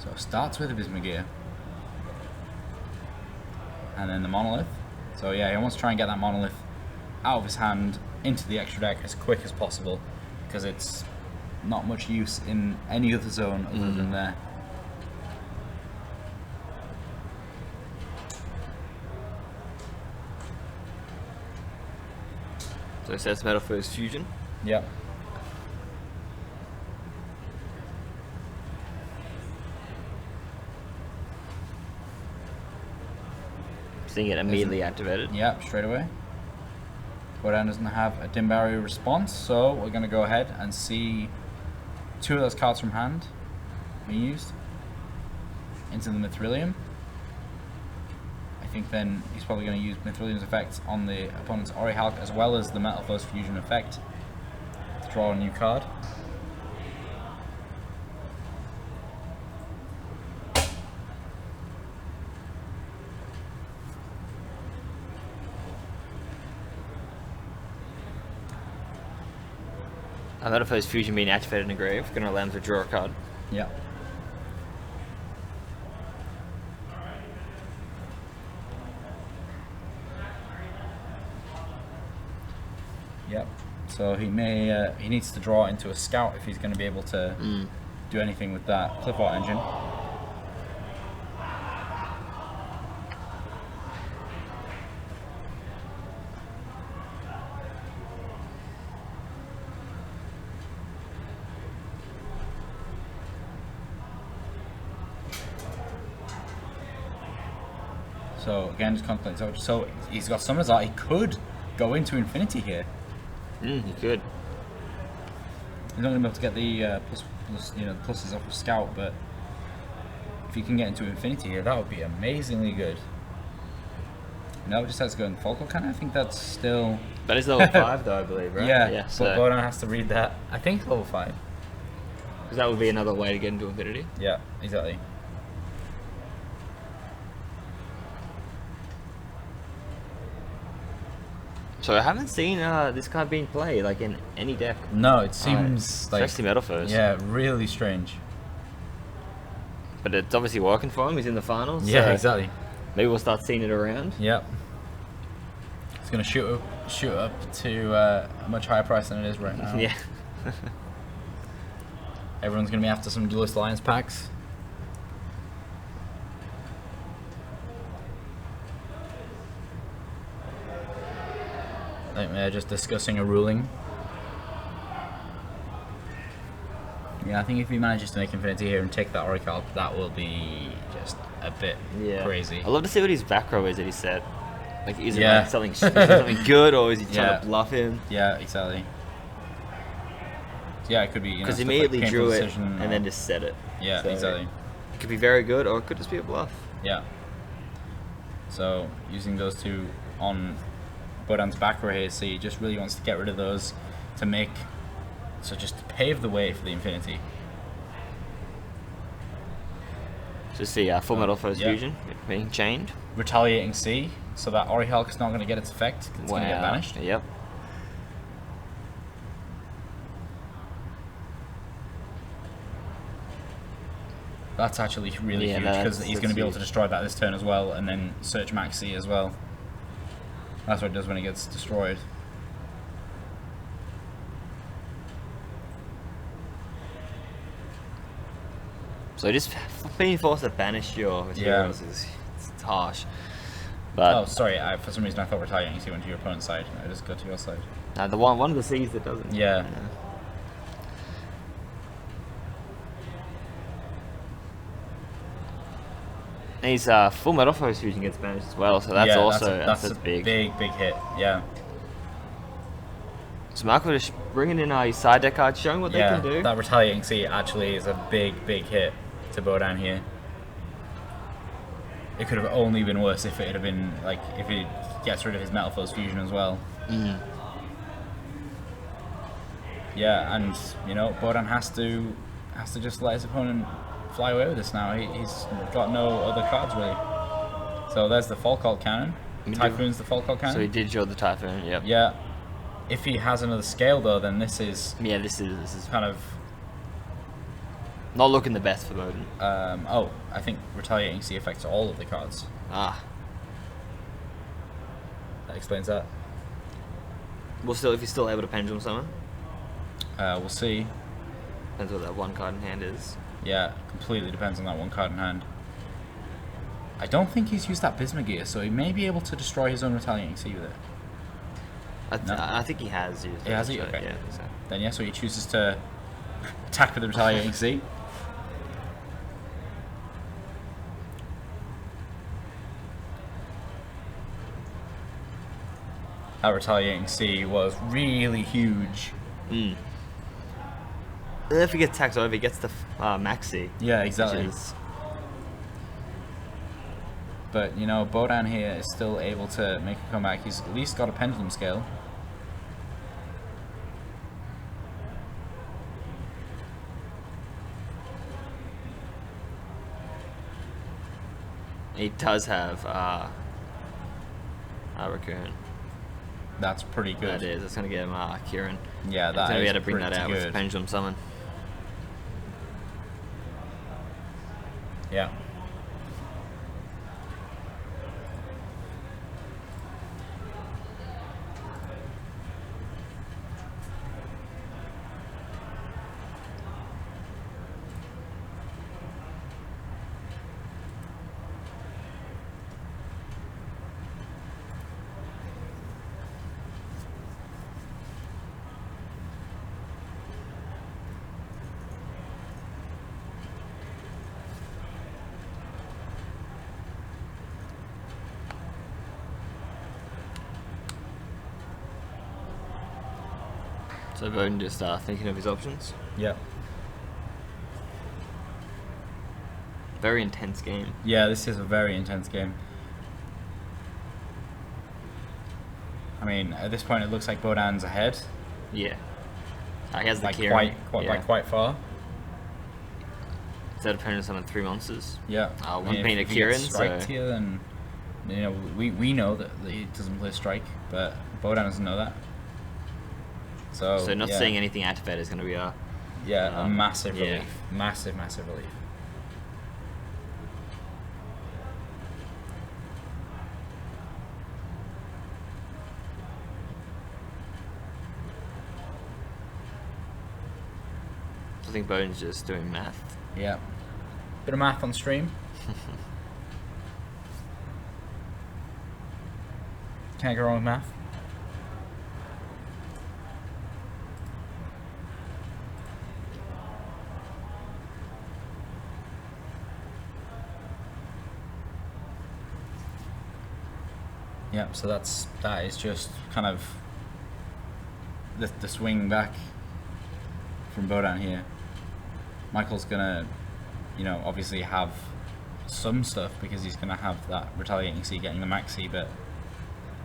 S1: So it starts with a Bismugear. And then the Monolith. So yeah, he wants to try and get that Monolith out of his hand into the extra deck as quick as possible, because it's not much use in any other zone other than there.
S3: So it says metal phase fusion.
S1: Yep.
S3: Seeing it immediately activated.
S1: Yep, straight away. Bohdan doesn't have a dim barrier response, so we're going to go ahead and see two of those cards from hand being used into the Mithrilium. I think then he's probably going to use Mithrilium's effect on the opponent's Orihulk as well as the Metal Force Fusion effect to draw a new card.
S3: Metal phase fusion being activated in the grave, going to allow him to draw a card.
S1: Yeah. Yep. So he may he needs to draw into a scout if he's going to be able to do anything with that clip art engine. So again, just contemplating. So he's got Summoners Art. He could go into Infinity here.
S3: He could.
S1: He's not going to be able to get the pluses off of Scout, but if he can get into Infinity here, that would be amazingly good. No, it just has to go in Falco Cannon. I think that's still...
S3: That is level 5 though, I believe, right?
S1: Yeah,
S3: so
S1: but Bohdan has to read that. I think it's level 5.
S3: because that would be another way to get into Infinity.
S1: Yeah, exactly.
S3: So I haven't seen this card being played like in any deck.
S1: No, it seems like...
S3: Especially Metal Foes.
S1: Yeah, really strange.
S3: But it's obviously working for him. He's in the finals.
S1: Yeah,
S3: so
S1: exactly.
S3: Maybe we'll start seeing it around.
S1: Yep. It's going to shoot up to a much higher price than it is right now.
S3: Yeah.
S1: Everyone's going to be after some Duelist Alliance packs. I think they're just discussing a ruling. Yeah, I think if he manages to make Infinity here and take that Oracle, that will be just a bit crazy.
S3: I'd love to see what his back row is that he said. Like, is it
S1: Yeah.
S3: like something, is it something good, or is he trying
S1: Yeah.
S3: to bluff him?
S1: Yeah, exactly. Yeah, it could be, you know,
S3: Because he
S1: stuff like
S3: immediately
S1: painful
S3: drew it
S1: decision
S3: and
S1: or-
S3: then just said it.
S1: Yeah,
S3: So
S1: exactly.
S3: It could be very good, or it could just be a bluff.
S1: Yeah. So using those two on Bohdan's back row here, so he just really wants to get rid of those to make, so just to pave the way for the Infinity.
S3: Just the Full Metal Foes
S1: Yeah.
S3: fusion being chained.
S1: Retaliating C, so that Orihulk is not going to get its effect. It's going to get banished.
S3: Yep.
S1: That's actually really
S3: Yeah,
S1: huge because
S3: that's
S1: he's going to be able
S3: huge.
S1: to destroy that this turn as well, and then search Maxi as well. That's what it does when it gets destroyed.
S3: So just being forced to banish your materials is it's harsh. But
S1: Oh, sorry. For some reason, I thought retaliating C went to your opponent's side. No, just go to your side.
S3: the one of the C's that doesn't.
S1: Yeah.
S3: And his Full Metal Foes fusion gets banished as well, so that's
S1: Yeah,
S3: also
S1: that's a
S3: big.
S1: big hit. Yeah.
S3: So Marco just bringing in his side deck cards, showing what they can do.
S1: That retaliating C actually is a big hit to Bohdan here. It could have only been worse if it had been like if he gets rid of his Metal Foes fusion as well. Yeah, and you know Bohdan has to just let his opponent fly away with this now. He's got no other cards really. So there's the Falkalt cannon. Typhoon's the Falkalt cannon.
S3: So he did draw the Typhoon. Yep.
S1: Yeah. If he has another scale though, then this is
S3: Yeah. This is
S1: kind of
S3: not looking the best for Bohdan.
S1: oh, I think retaliating C affects all of the cards.
S3: Ah.
S1: That explains that.
S3: Well, still, if he's still able to pendulum summon,
S1: We'll see.
S3: depends what that one card in hand is.
S1: Yeah, completely depends on that one card in hand. I don't think he's used that Bismugear, so he may be able to destroy his own retaliating C with it.
S3: I think he has used it.
S1: Yeah, has he?
S3: so,
S1: Okay.
S3: Yeah, I think so.
S1: Then yeah, so he chooses to attack with the retaliating C. That retaliating C was really huge.
S3: And if he gets attacked over, he gets the Maxi.
S1: Yeah,
S3: Which
S1: exactly.
S3: is,
S1: But you know, Bohdan here is still able to make a comeback. He's at least got a pendulum scale.
S3: he does have Recurrent.
S1: That's pretty good.
S3: That is. That's going to get him Kieran.
S1: Yeah,
S3: He's
S1: that
S3: going to
S1: is
S3: be able to bring that
S1: pretty
S3: out
S1: good.
S3: with Pendulum Summon.
S1: Yeah.
S3: So Bohdan just thinking of his options.
S1: Yeah.
S3: Very intense game.
S1: Yeah, this is a very intense game. I mean, at this point, it looks like Bohdan's ahead.
S3: Yeah. He has the
S1: Like
S3: Kieran.
S1: quite far.
S3: Instead of putting summon 3 monsters.
S1: Yeah.
S3: One being a Kieran, so...
S1: here, then, you know, we know that he doesn't play Strike, but Bohdan doesn't know that. So
S3: not seeing anything activate is going to be a
S1: massive relief. Massive relief.
S3: I think Bohdan's just doing math.
S1: Yeah. Bit of math on stream. Can't go wrong with math. Yep, so that is just kind of the swing back from Bohdan here. Michael's gonna, you know, obviously have some stuff because he's gonna have that retaliating C getting the maxi, but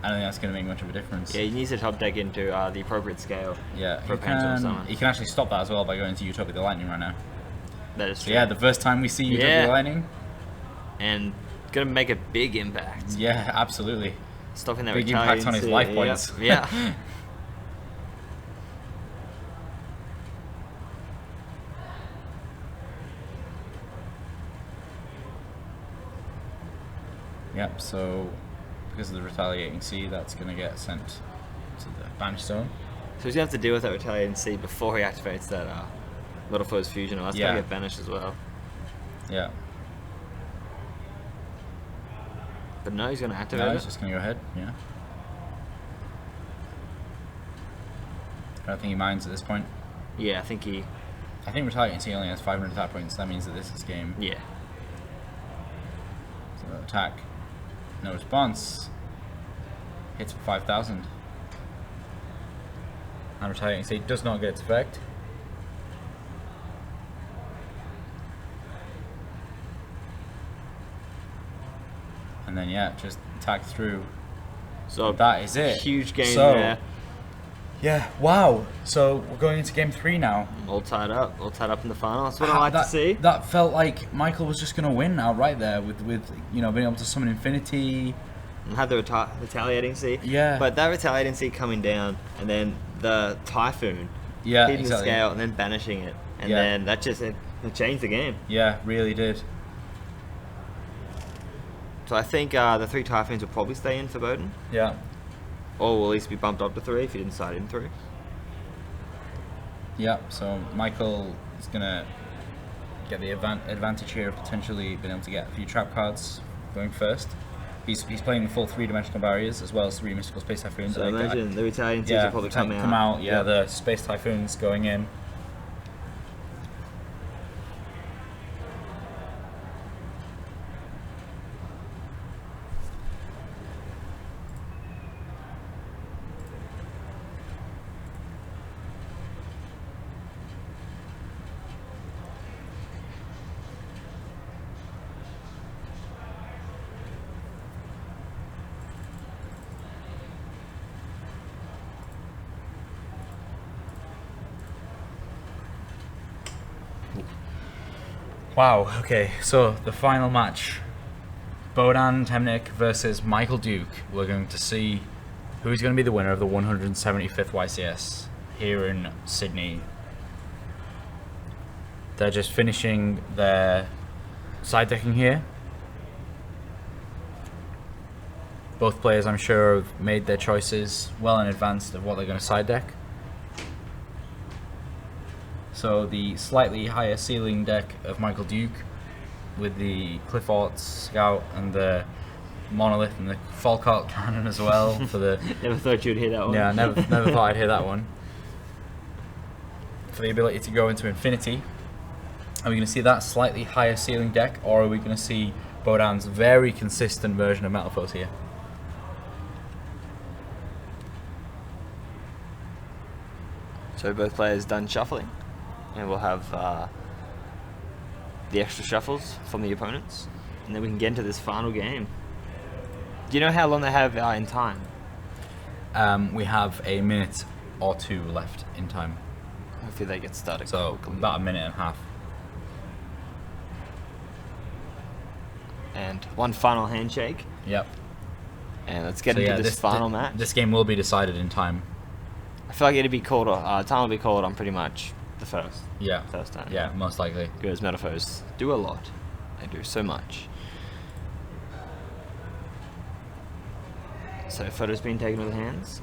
S1: I don't think that's gonna make much of a difference.
S3: Yeah, he needs to top deck into the appropriate scale.
S1: Yeah,
S3: for a pendulum summon.
S1: he can actually stop that as well by going to Utopia the Lightning right now.
S3: That is
S1: So
S3: true.
S1: yeah, the first time we see Utopia the Lightning.
S3: And gonna make a big impact.
S1: Yeah, absolutely.
S3: Stopping that
S1: Big
S3: retaliating
S1: impact on his
S3: C.
S1: life points.
S3: Yeah.
S1: Yep, so because of the retaliating C, that's going to get sent to the banish zone.
S3: So he's going to have to deal with that retaliating C before he activates that Little Foes Fusion, or that's going to get banished as well.
S1: Yeah.
S3: But no, he's going to activate
S1: No,
S3: it.
S1: he's just going to go ahead, yeah. I don't think he minds at this point.
S3: Yeah, I think
S1: retaliating C only has 500 attack points, that means that this is game.
S3: Yeah.
S1: So attack, no response, hits for 5,000. And retaliating C does not get its effect. And then yeah, just attack through.
S3: So
S1: that is it.
S3: Huge game
S1: so,
S3: there.
S1: Yeah, wow. So we're going into game 3 now.
S3: All tied up in the final. That's what I like to see.
S1: That felt like Michael was just going to win outright there with you know, being able to summon Infinity.
S3: And had the retaliating C.
S1: Yeah.
S3: But that retaliating C coming down, and then the Typhoon hitting the scale, and then banishing it. And then that just it changed the game.
S1: Yeah, really did.
S3: So I think the 3 Typhoons will probably stay in for Bohdan.
S1: Yeah.
S3: Or will at least be bumped up to 3 if he didn't side in 3.
S1: Yep, so Michael is going to get the advantage here of potentially being able to get a few trap cards going first. He's playing the full 3-dimensional barriers as well as 3 mystical space typhoons.
S3: So imagine the retaliating C's will probably come out.
S1: Yeah, the space typhoons going in. Wow, okay, so the final match. Bohdan Temnyk versus Michael Duke. We're going to see who's going to be the winner of the 175th YCS here in Sydney. They're just finishing their side decking here. Both players, I'm sure, have made their choices well in advance of what they're going to side deck. So the slightly higher ceiling deck of Michael Duke with the Cliff Arts Scout and the Monolith and the Falkart Cannon as well for the...
S3: Never thought you'd hear that one.
S1: Yeah, never thought I'd hear that one. For the ability to go into Infinity. Are we going to see that slightly higher ceiling deck, or are we going to see Bohdan's very consistent version of Metal Foes here?
S3: So both players done shuffling, and we'll have the extra shuffles from the opponents, and then we can get into this final game. Do you know how long they have in time?
S1: We have a minute or two left in time.
S3: Hopefully they get started
S1: So
S3: quickly.
S1: about a minute and a half.
S3: And one final handshake.
S1: Yep.
S3: And let's get
S1: So
S3: into
S1: yeah,
S3: this final match.
S1: This game will be decided in time.
S3: I feel like it'd be called. Time will be called on pretty much the first.
S1: Yeah.
S3: First time.
S1: Yeah, most likely.
S3: Because metaphors do a lot. They do so much. So photos being taken with hands.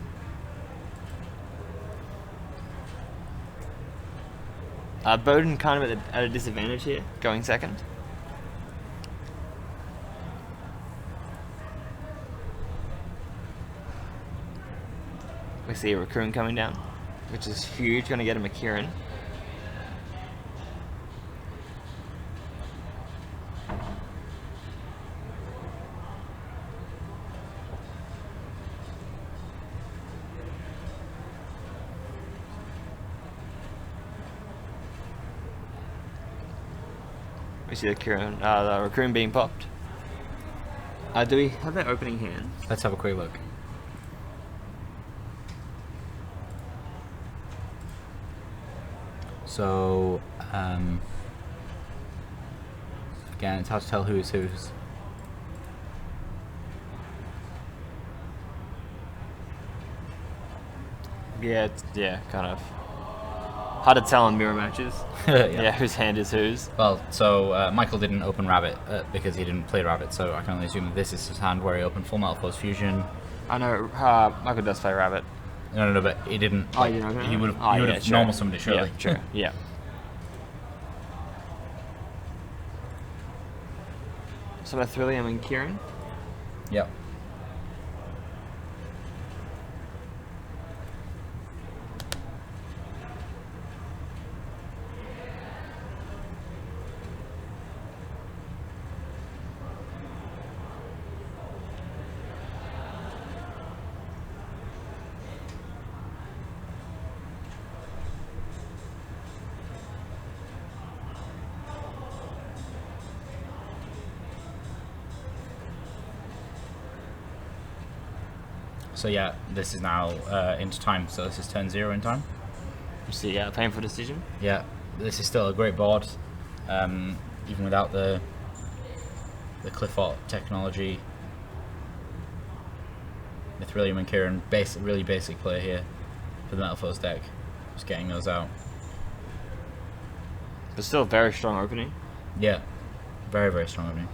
S3: Bohdan kind of at a disadvantage here, going second. We see a Raccoon coming down, which is huge. Going to get him a Kieran. We see the Raccoon being popped. Do we have that opening hand?
S1: Let's have a quick look. So, again, it's hard to tell who's whose.
S3: Yeah, kind of hard to tell in mirror matches.
S1: Yeah.
S3: Whose hand is whose.
S1: Well, so Michael didn't open Rabbit because he didn't play Rabbit, so I can only assume that this is his hand where he opened Full Metal Force Fusion.
S3: I know Michael does play Rabbit.
S1: No, but he didn't.
S3: Oh, you know,
S1: he would have
S3: sure.
S1: normal summoned it, surely.
S3: Yeah, true. Yeah. So with Thrillium and Kieran.
S1: Yep. So yeah, this is now into time. So this is turn 0 in time.
S3: You see, painful decision.
S1: Yeah, this is still a great board, even without the Cliff Art technology. Mithrilium and Kieran, really basic play here for the Metal Force deck. Just getting those out.
S3: But still a very strong opening.
S1: Yeah, very, very strong opening.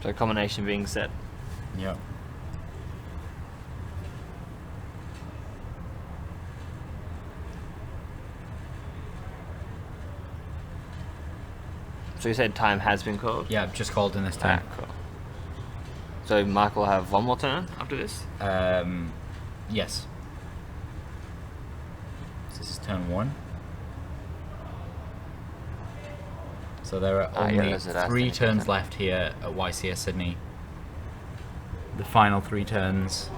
S3: So combination being set.
S1: Yep.
S3: So you said time has been called?
S1: Yeah, just called in this time.
S3: Cool. So Mark will have one more turn after this?
S1: Yes. So this is turn 1. So there are only 3 turns left here at YCS Sydney. The final 3 turns.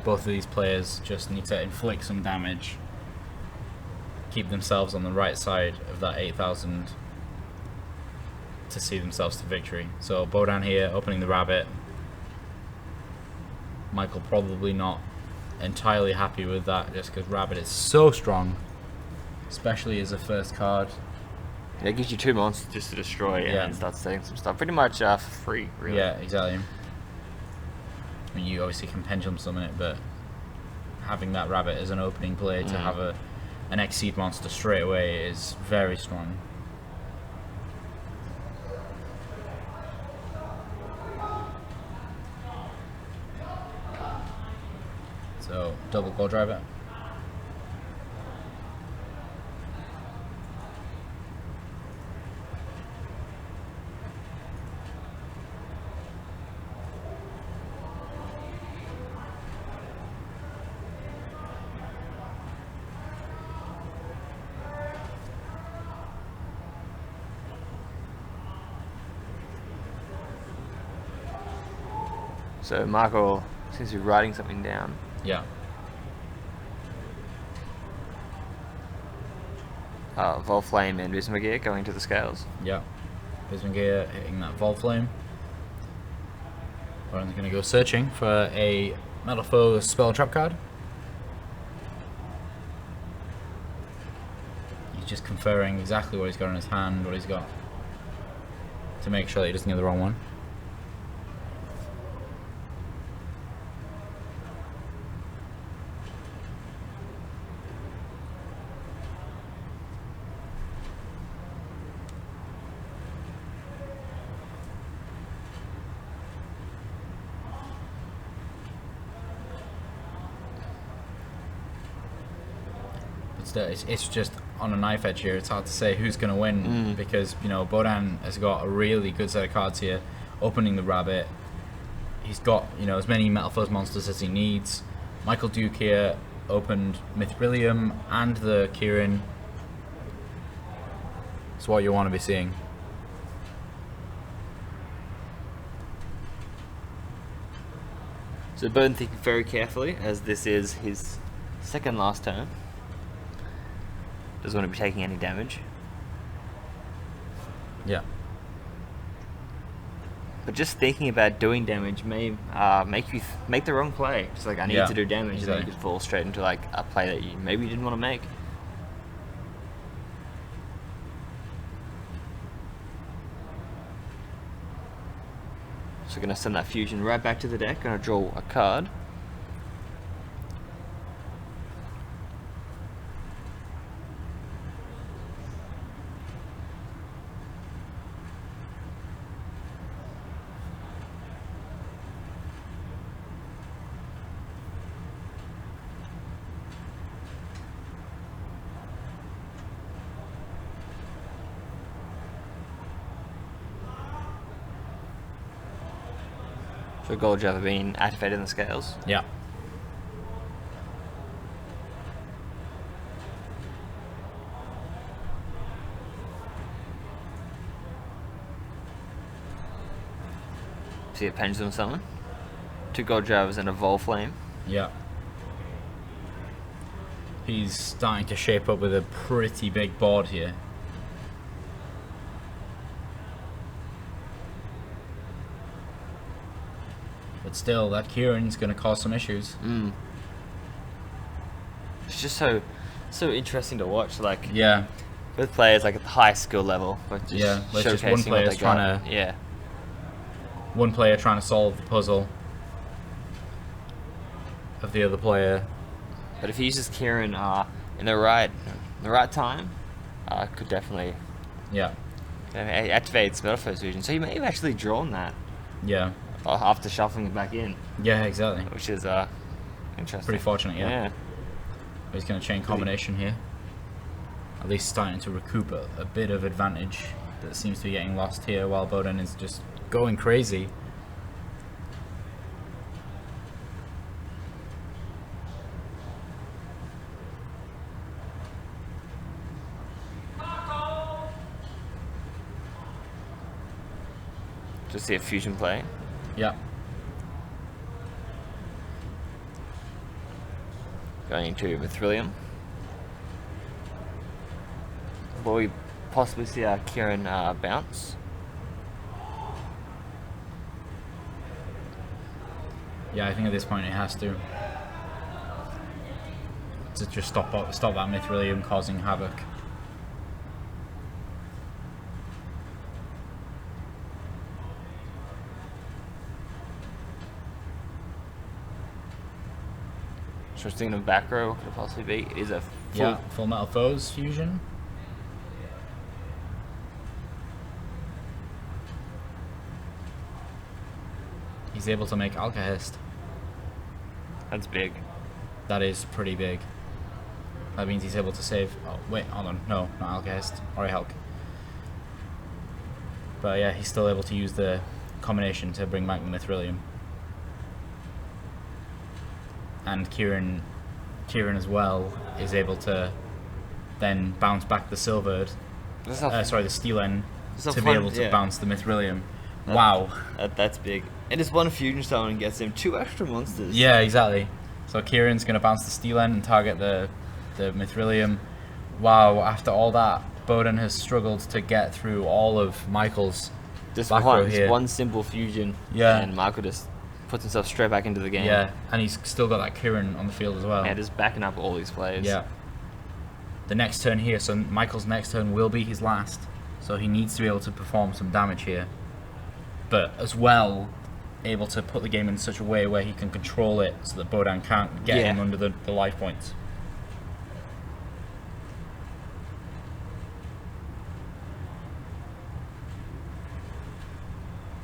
S1: Both of these players just need to inflict some damage. Keep themselves on the right side of that 8,000 to see themselves to victory. So Bohdan here opening the Rabbit. Michael probably not entirely happy with that just because Rabbit is so strong, especially as a first card.
S3: Yeah, it gives you 2 monsters just to destroy and then start setting some stuff. Pretty much for free, really.
S1: Yeah, exactly. I mean, you obviously can pendulum summon it, but having that Rabbit as an opening play to have an Exceed monster straight away is very strong. So, double Gold Driver.
S3: So Marco seems to be writing something down.
S1: Yeah.
S3: Volflame and Bismarck going to the scales.
S1: Yeah. Bismarck hitting that Volflame. Bohdan's going to go searching for a Metal Foe spell trap card. He's just conferring exactly what he's got in his hand, what he's got, to make sure that he doesn't get the wrong one. It's just on a knife edge here. It's hard to say who's going to win because, you know, Bohdan has got a really good set of cards here. Opening the Rabbit. He's got, you know, as many Metal Foes monsters as he needs. Michael Duke here opened Mithrilium and the Kieran. It's what you want to be seeing.
S3: So Bohdan thinking very carefully, as this is his second last turn. Doesn't want to be taking any damage.
S1: Yeah.
S3: But just thinking about doing damage may make you make the wrong play. Just like, I need to do damage,
S1: exactly.
S3: and then you could fall straight into like a play that you maybe didn't want to make. So gonna send that fusion right back to the deck. Gonna draw a card. So Gold Java being activated in the scales.
S1: Yeah.
S3: See a Pendulum Summon. 2 Gold Javas and a Volflame.
S1: Yeah. He's starting to shape up with a pretty big board here. But still, that Kieran's going to cause some issues.
S3: It's just so interesting to watch. Like,
S1: Yeah.
S3: with players like at the high skill level, but just
S1: Yeah, like just
S3: showcasing
S1: one
S3: what
S1: player's
S3: they got.
S1: trying to-
S3: Yeah.
S1: One player trying to solve the puzzle of the other player.
S3: But if he uses Kieran in the right time, could definitely
S1: Yeah.
S3: activate Metal Foes Fusion. So he may have actually drawn that
S1: Yeah.
S3: after shuffling it back in,
S1: Yeah, exactly.
S3: which is interesting.
S1: Pretty fortunate, yeah.
S3: Yeah.
S1: He's going to chain combination here. At least starting to recoup a bit of advantage that seems to be getting lost here while Bohdan is just going crazy.
S3: Just see a fusion play.
S1: Yeah.
S3: Going into Mithrilium. Will we possibly see our Kieran bounce?
S1: Yeah, I think at this point it has to just stop that Mithrilium causing havoc.
S3: So thinking of back row, what could it possibly be? It is a full
S1: Full Metal Foes fusion. He's able to make Alcahest.
S3: That's big.
S1: That is pretty big. That means he's able to save. Oh, wait, hold on. No, not Alcahest. Or Hulk. But yeah, he's still able to use the combination to bring back the Mithrilium. And Kieran as well is able to then bounce back the Silvered. The Steel End
S3: This is
S1: to
S3: a
S1: be
S3: fun-
S1: able to
S3: yeah.
S1: bounce the Mithrilium. Wow.
S3: That's big. And just one fusion summon gets him 2 extra monsters.
S1: Yeah, exactly. So Kieran's going to bounce the Steel End and target the Mithrilium. Wow, after all that, Bohdan has struggled to get through all of Michael's
S3: Just
S1: back row here.
S3: one simple fusion.
S1: Yeah.
S3: And Michael just puts himself straight back into the game.
S1: Yeah, and he's still got that Kieran on the field as well.
S3: Yeah, just backing up all these players.
S1: Yeah. The next turn here, so Michael's next turn will be his last. So he needs to be able to perform some damage here. But as well, able to put the game in such a way where he can control it so that Bohdan can't get him under the life points.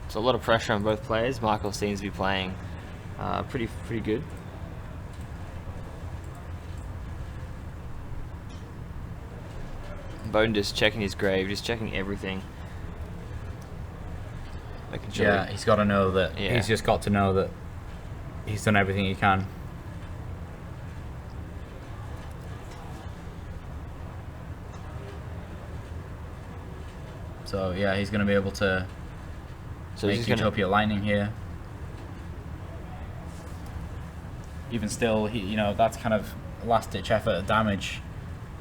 S3: So a lot of pressure on both players. Michael seems to be playing pretty good. Bohdan just checking his grave, just checking everything. Making sure.
S1: Yeah, he's got to know that.
S3: Yeah.
S1: He's just got to know that he's done everything he can. So yeah, he's going to be able to make Utopia Lightning here. Even still, that's kind of a last-ditch effort of damage,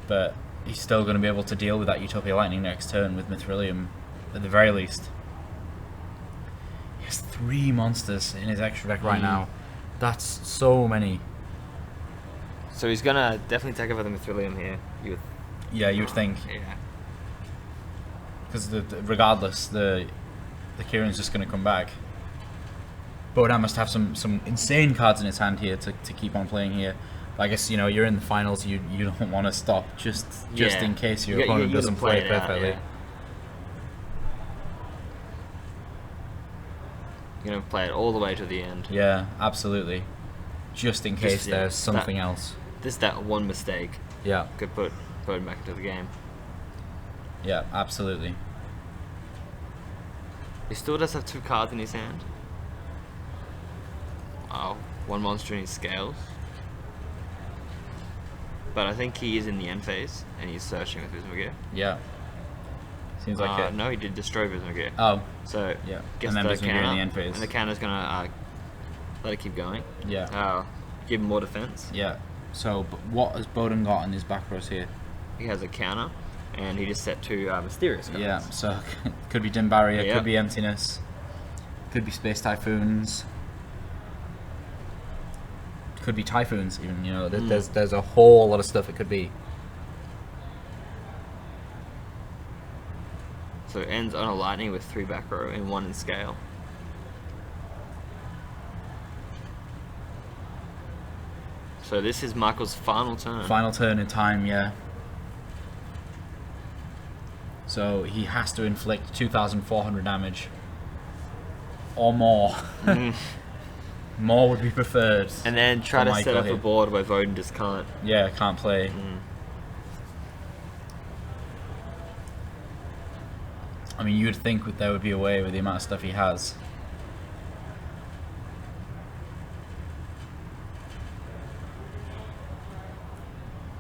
S1: but he's still going to be able to deal with that Utopia Lightning next turn with Mithrilium, at the very least. He has 3 monsters in his extra deck right now. That's so many.
S3: So he's gonna definitely take over the Mithrilium here.
S1: Yeah, you would think.
S3: Yeah.
S1: Because regardless, the Kieran's just going to come back. Bohdan must have some insane cards in his hand here to keep on playing here. But I guess you're in the finals. You don't want to stop just in case your opponent doesn't play it perfectly.
S3: You're gonna play it all the way to the end.
S1: Yeah, absolutely. Just in case there's something else.
S3: Just that one mistake.
S1: Yeah.
S3: Could put Bohdan back into the game.
S1: Yeah, absolutely.
S3: He still does have 2 cards in his hand. Wow, 1 monster in his scales. But I think he is in the end phase, and he's searching with Bismugear.
S1: Yeah. Seems like it.
S3: No, he did destroy Bismugear.
S1: Oh.
S3: So,
S1: yeah.
S3: Gets
S1: and then
S3: the
S1: Bismugear
S3: counter,
S1: in the end phase.
S3: And the counter's gonna let it keep going.
S1: Yeah.
S3: Give him more defense.
S1: Yeah. So, what has Bohdan got in his back rows here?
S3: He has a counter, and he just set 2 mysterious cards.
S1: Yeah, so could be Dim Barrier, could be Emptiness, could be Space Typhoons, could be Typhoons even, there's a whole lot of stuff it could be.
S3: So it ends on a lightning with 3 back row and 1 in scale. So this is Michael's final turn.
S1: Final turn in time, yeah. So he has to inflict 2,400 damage. Or more. More would be preferred.
S3: And then try to set up
S1: here.
S3: a board where Bohdan just can't.
S1: Yeah, can't play. I mean, you'd think there would be a way with the amount of stuff he has.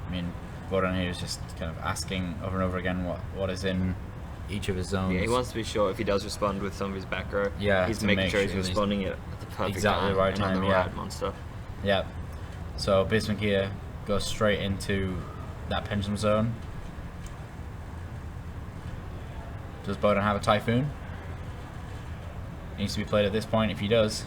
S1: I mean, Bohdan here is just kind of asking over and over again what is in each of his zones.
S3: Yeah, he wants to be sure if he does respond with some of his back row.
S1: Yeah,
S3: he's making sure he's responding at the perfect
S1: exactly
S3: time.
S1: Right
S3: and
S1: time,
S3: on the right monster.
S1: Yeah. So Bismugear goes straight into that pendulum zone. Does Bohdan have a Typhoon? Needs to be played at this point if he does.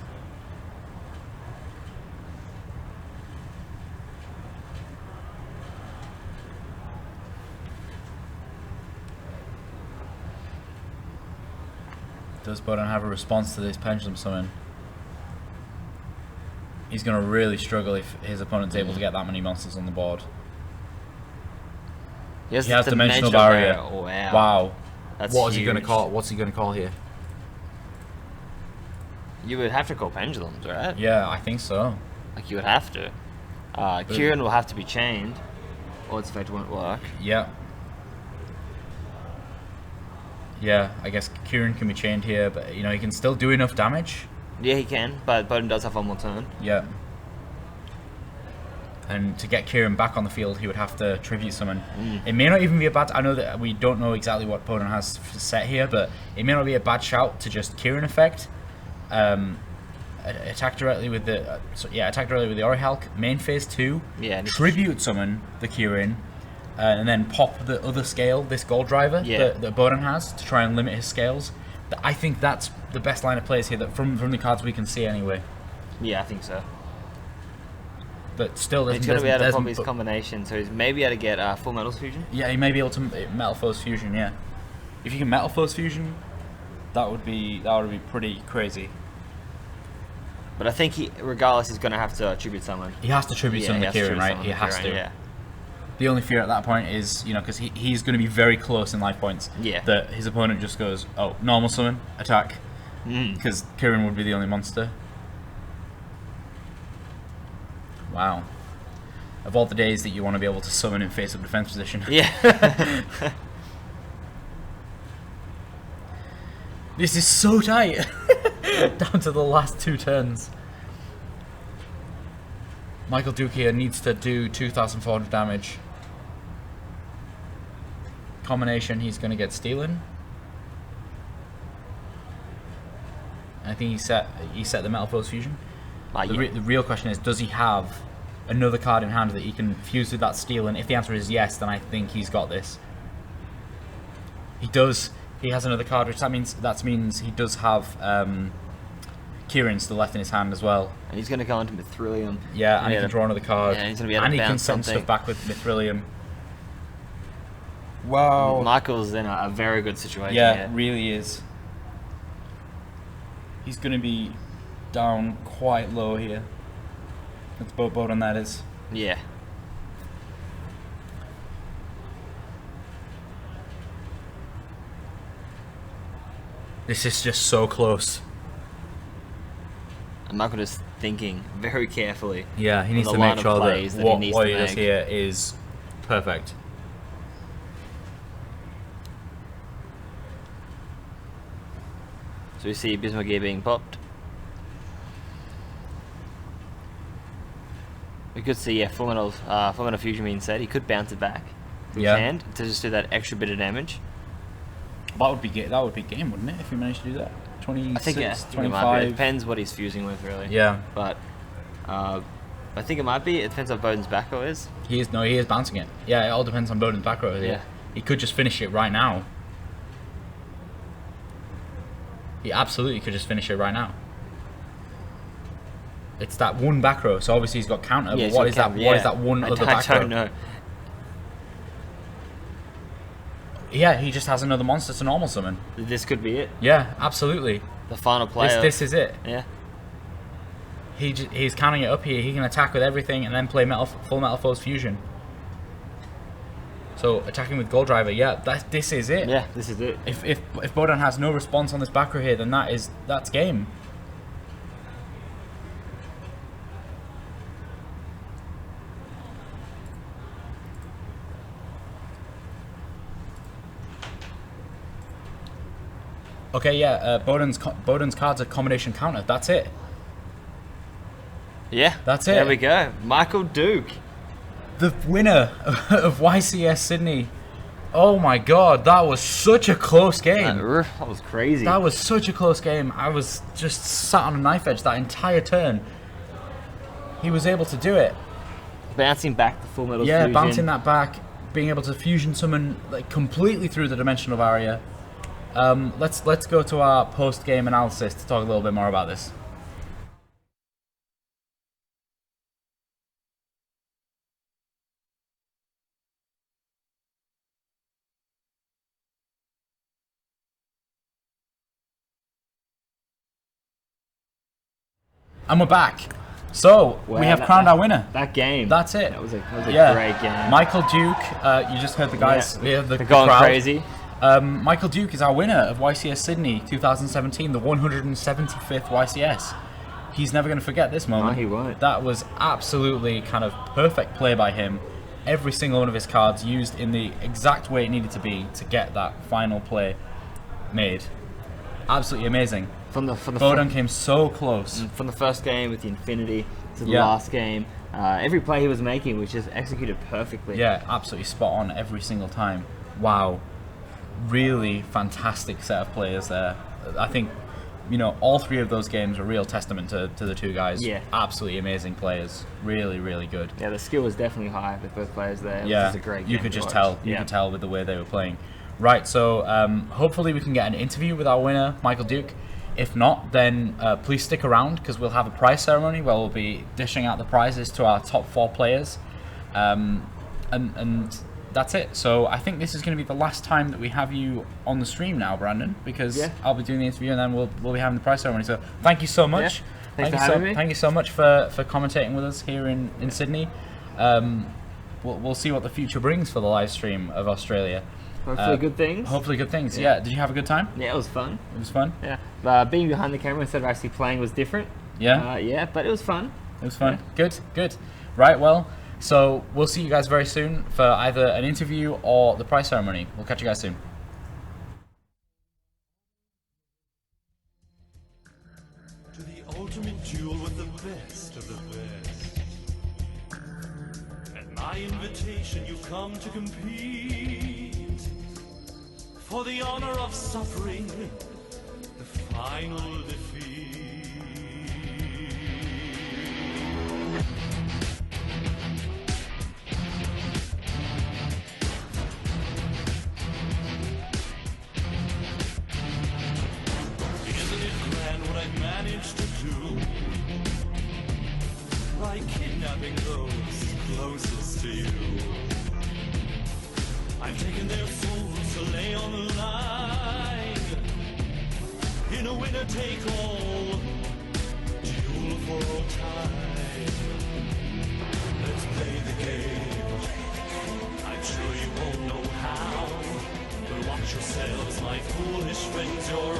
S1: Does Bohdan have a response to this pendulum summon? He's going to really struggle if his opponent's able to get that many monsters on the board.
S3: He has
S1: Dimensional Barrier.
S3: Oh,
S1: Wow.
S3: That's
S1: what is
S3: huge.
S1: he going to call? What's he going to call here?
S3: You would have to call pendulums, right?
S1: Yeah, I think so.
S3: Like you would have to. Kieran will have to be chained, or its effect won't work.
S1: Yeah. Yeah, I guess Kieran can be chained here, but he can still do enough damage.
S3: Yeah, he can, but Bohdan does have 1 more turn.
S1: Yeah. And to get Kieran back on the field, he would have to tribute summon. It may not even be a bad... I know that we don't know exactly what Bohdan has set here, but it may not be a bad shout to just Kieran effect. Attack directly with the... attack directly with the Orihulk. Main phase 2.
S3: Yeah.
S1: Tribute summon the Kieran. And then pop the other scale, this Gold Driver that Bohdan has, to try and limit his scales. I think that's the best line of plays here, that from the cards we can see anyway.
S3: Yeah, I think so.
S1: But still,
S3: he's going to be able to pop his combination, so he's maybe able to get Full Metal Fusion.
S1: Yeah, he may be able to Metal Force Fusion. Yeah, if you can Metal Force Fusion, that would be pretty crazy.
S3: But I think regardless, he's going to have to tribute summon.
S1: He has to tribute summon the Kieran, right? He has to. Yeah. The only fear at that point is, because he's going to be very close in life points.
S3: Yeah.
S1: That his opponent just goes, oh, normal summon, attack, because Kieran would be the only monster. Wow. Of all the days that you want to be able to summon in face-up defense position.
S3: Yeah.
S1: This is so tight. Down to the last 2 turns. Michael Duke here needs to do 2,400 damage. Combination, he's going to get stealing. I think he set the Metal Force Fusion. The real question is, does he have another card in hand that he can fuse with that steel? And if the answer is yes, then I think he's got this. He does. He has another card, which that means he does have Kieran still left in his hand as well.
S3: And he's going to go into Mithrilium.
S1: Yeah, and he can draw another card.
S3: Yeah, he's going to be able
S1: and
S3: to
S1: he can send stuff back with Mithrilium. Wow.
S3: Michael's in a very good situation.
S1: Yeah,
S3: here.
S1: really is. He's going to be down quite low here. That's Bohdan, that is.
S3: Yeah.
S1: This is just so close.
S3: And Michael is thinking very carefully.
S1: Yeah, he needs to make sure that what he does here is perfect.
S3: So we see Bismarck being popped. We could see Full Metal Fusion being set. He could bounce it back to his hand to just do that extra bit of damage.
S1: That would be game, wouldn't it? If he managed to do that. 26,
S3: I think
S1: 25.
S3: It depends what he's fusing with, really.
S1: Yeah.
S3: But I think it might be. It depends on Bohdan's back row is.
S1: He is bouncing it. Yeah, it all depends on Bohdan's back row.
S3: Yeah.
S1: He could just finish it right now. He absolutely could just finish it right now. It's that one back row, so obviously he's got counter.
S3: Yeah,
S1: but what is that? What is that one other back row?
S3: I don't know.
S1: Yeah, he just has another monster to normal summon.
S3: This could be it.
S1: Yeah, absolutely.
S3: The final play.
S1: This is it.
S3: Yeah.
S1: He's counting it up here. He can attack with everything and then play Full Metal Force Fusion. So attacking with Gold Driver, yeah, this is it.
S3: Yeah, this is it.
S1: If Bohdan has no response on this back row here, then that's game. Okay, yeah, Bohdan's cards are combination counter. That's it.
S3: Yeah,
S1: that's it.
S3: There we go. Michael Duke,
S1: the winner of YCS Sydney. Oh my god, that was such a close game.
S3: That was crazy.
S1: That was such a close game. I was just sat on a knife edge that entire turn. He was able to do it.
S3: Bouncing back the Full Metal
S1: Fusion.
S3: Yeah,
S1: bouncing that back, being able to fusion summon like completely through the dimensional barrier. Let's go to our post-game analysis to talk a little bit more about this. And we're back. So, we have crowned our winner.
S3: That game.
S1: That's it.
S3: That was a great game.
S1: Michael Duke, you just heard the guys.
S3: Yeah.
S1: The
S3: going
S1: crowd.
S3: Crazy.
S1: Michael Duke is our winner of YCS Sydney 2017, the 175th YCS. He's never going to forget this moment.
S3: No, he won't.
S1: That was absolutely kind of perfect play by him. Every single one of his cards used in the exact way it needed to be to get that final play made. Absolutely amazing.
S3: From the
S1: Bohdan came so close.
S3: From the first game with the Infinity to the last game Every play he was making was just executed perfectly.
S1: Yeah, absolutely spot on every single time. Wow. Really fantastic set of players there. I think, all three of those games are a real testament to the two guys.
S3: Yeah.
S1: Absolutely amazing players. Really, really good.
S3: Yeah, the skill was definitely high with both players there.
S1: Yeah,
S3: It was a great game
S1: you could
S3: to
S1: just
S3: watch.
S1: tell. You
S3: Yeah.
S1: could tell with the way they were playing. Right, so hopefully we can get an interview with our winner, Michael Duke. If not, then please stick around because we'll have a prize ceremony where we'll be dishing out the prizes to our top 4 players. And that's it. So I think this is going to be the last time that we have you on the stream now, Brandon, because
S3: Yeah.
S1: I'll be doing the interview and then we'll be having the prize ceremony. So thank you so much.
S3: Yeah. Thanks for having me.
S1: Thank you so much for commentating with us here in Sydney. We'll see what the future brings for the live stream of Australia.
S3: Hopefully good things.
S1: Hopefully good things. Yeah. Did you have a good time?
S3: Yeah, it was fun.
S1: It was fun.
S3: Yeah. Being behind the camera instead of actually playing was different.
S1: Yeah.
S3: Yeah, but it was fun.
S1: It was fun.
S3: Yeah.
S1: Good. Right, well, so we'll see you guys very soon for either an interview or the prize ceremony. We'll catch you guys soon.
S4: To the ultimate duel with the best of the best. At my invitation, you come to compete for the honor of suffering the final defeat. Isn't it grand what I managed to do by kidnapping those closest to you? I've taken their souls to lay on the line in a winner-take-all duel for all time. Let's play the game. I'm sure you won't know how, but watch yourselves, my foolish friends. You're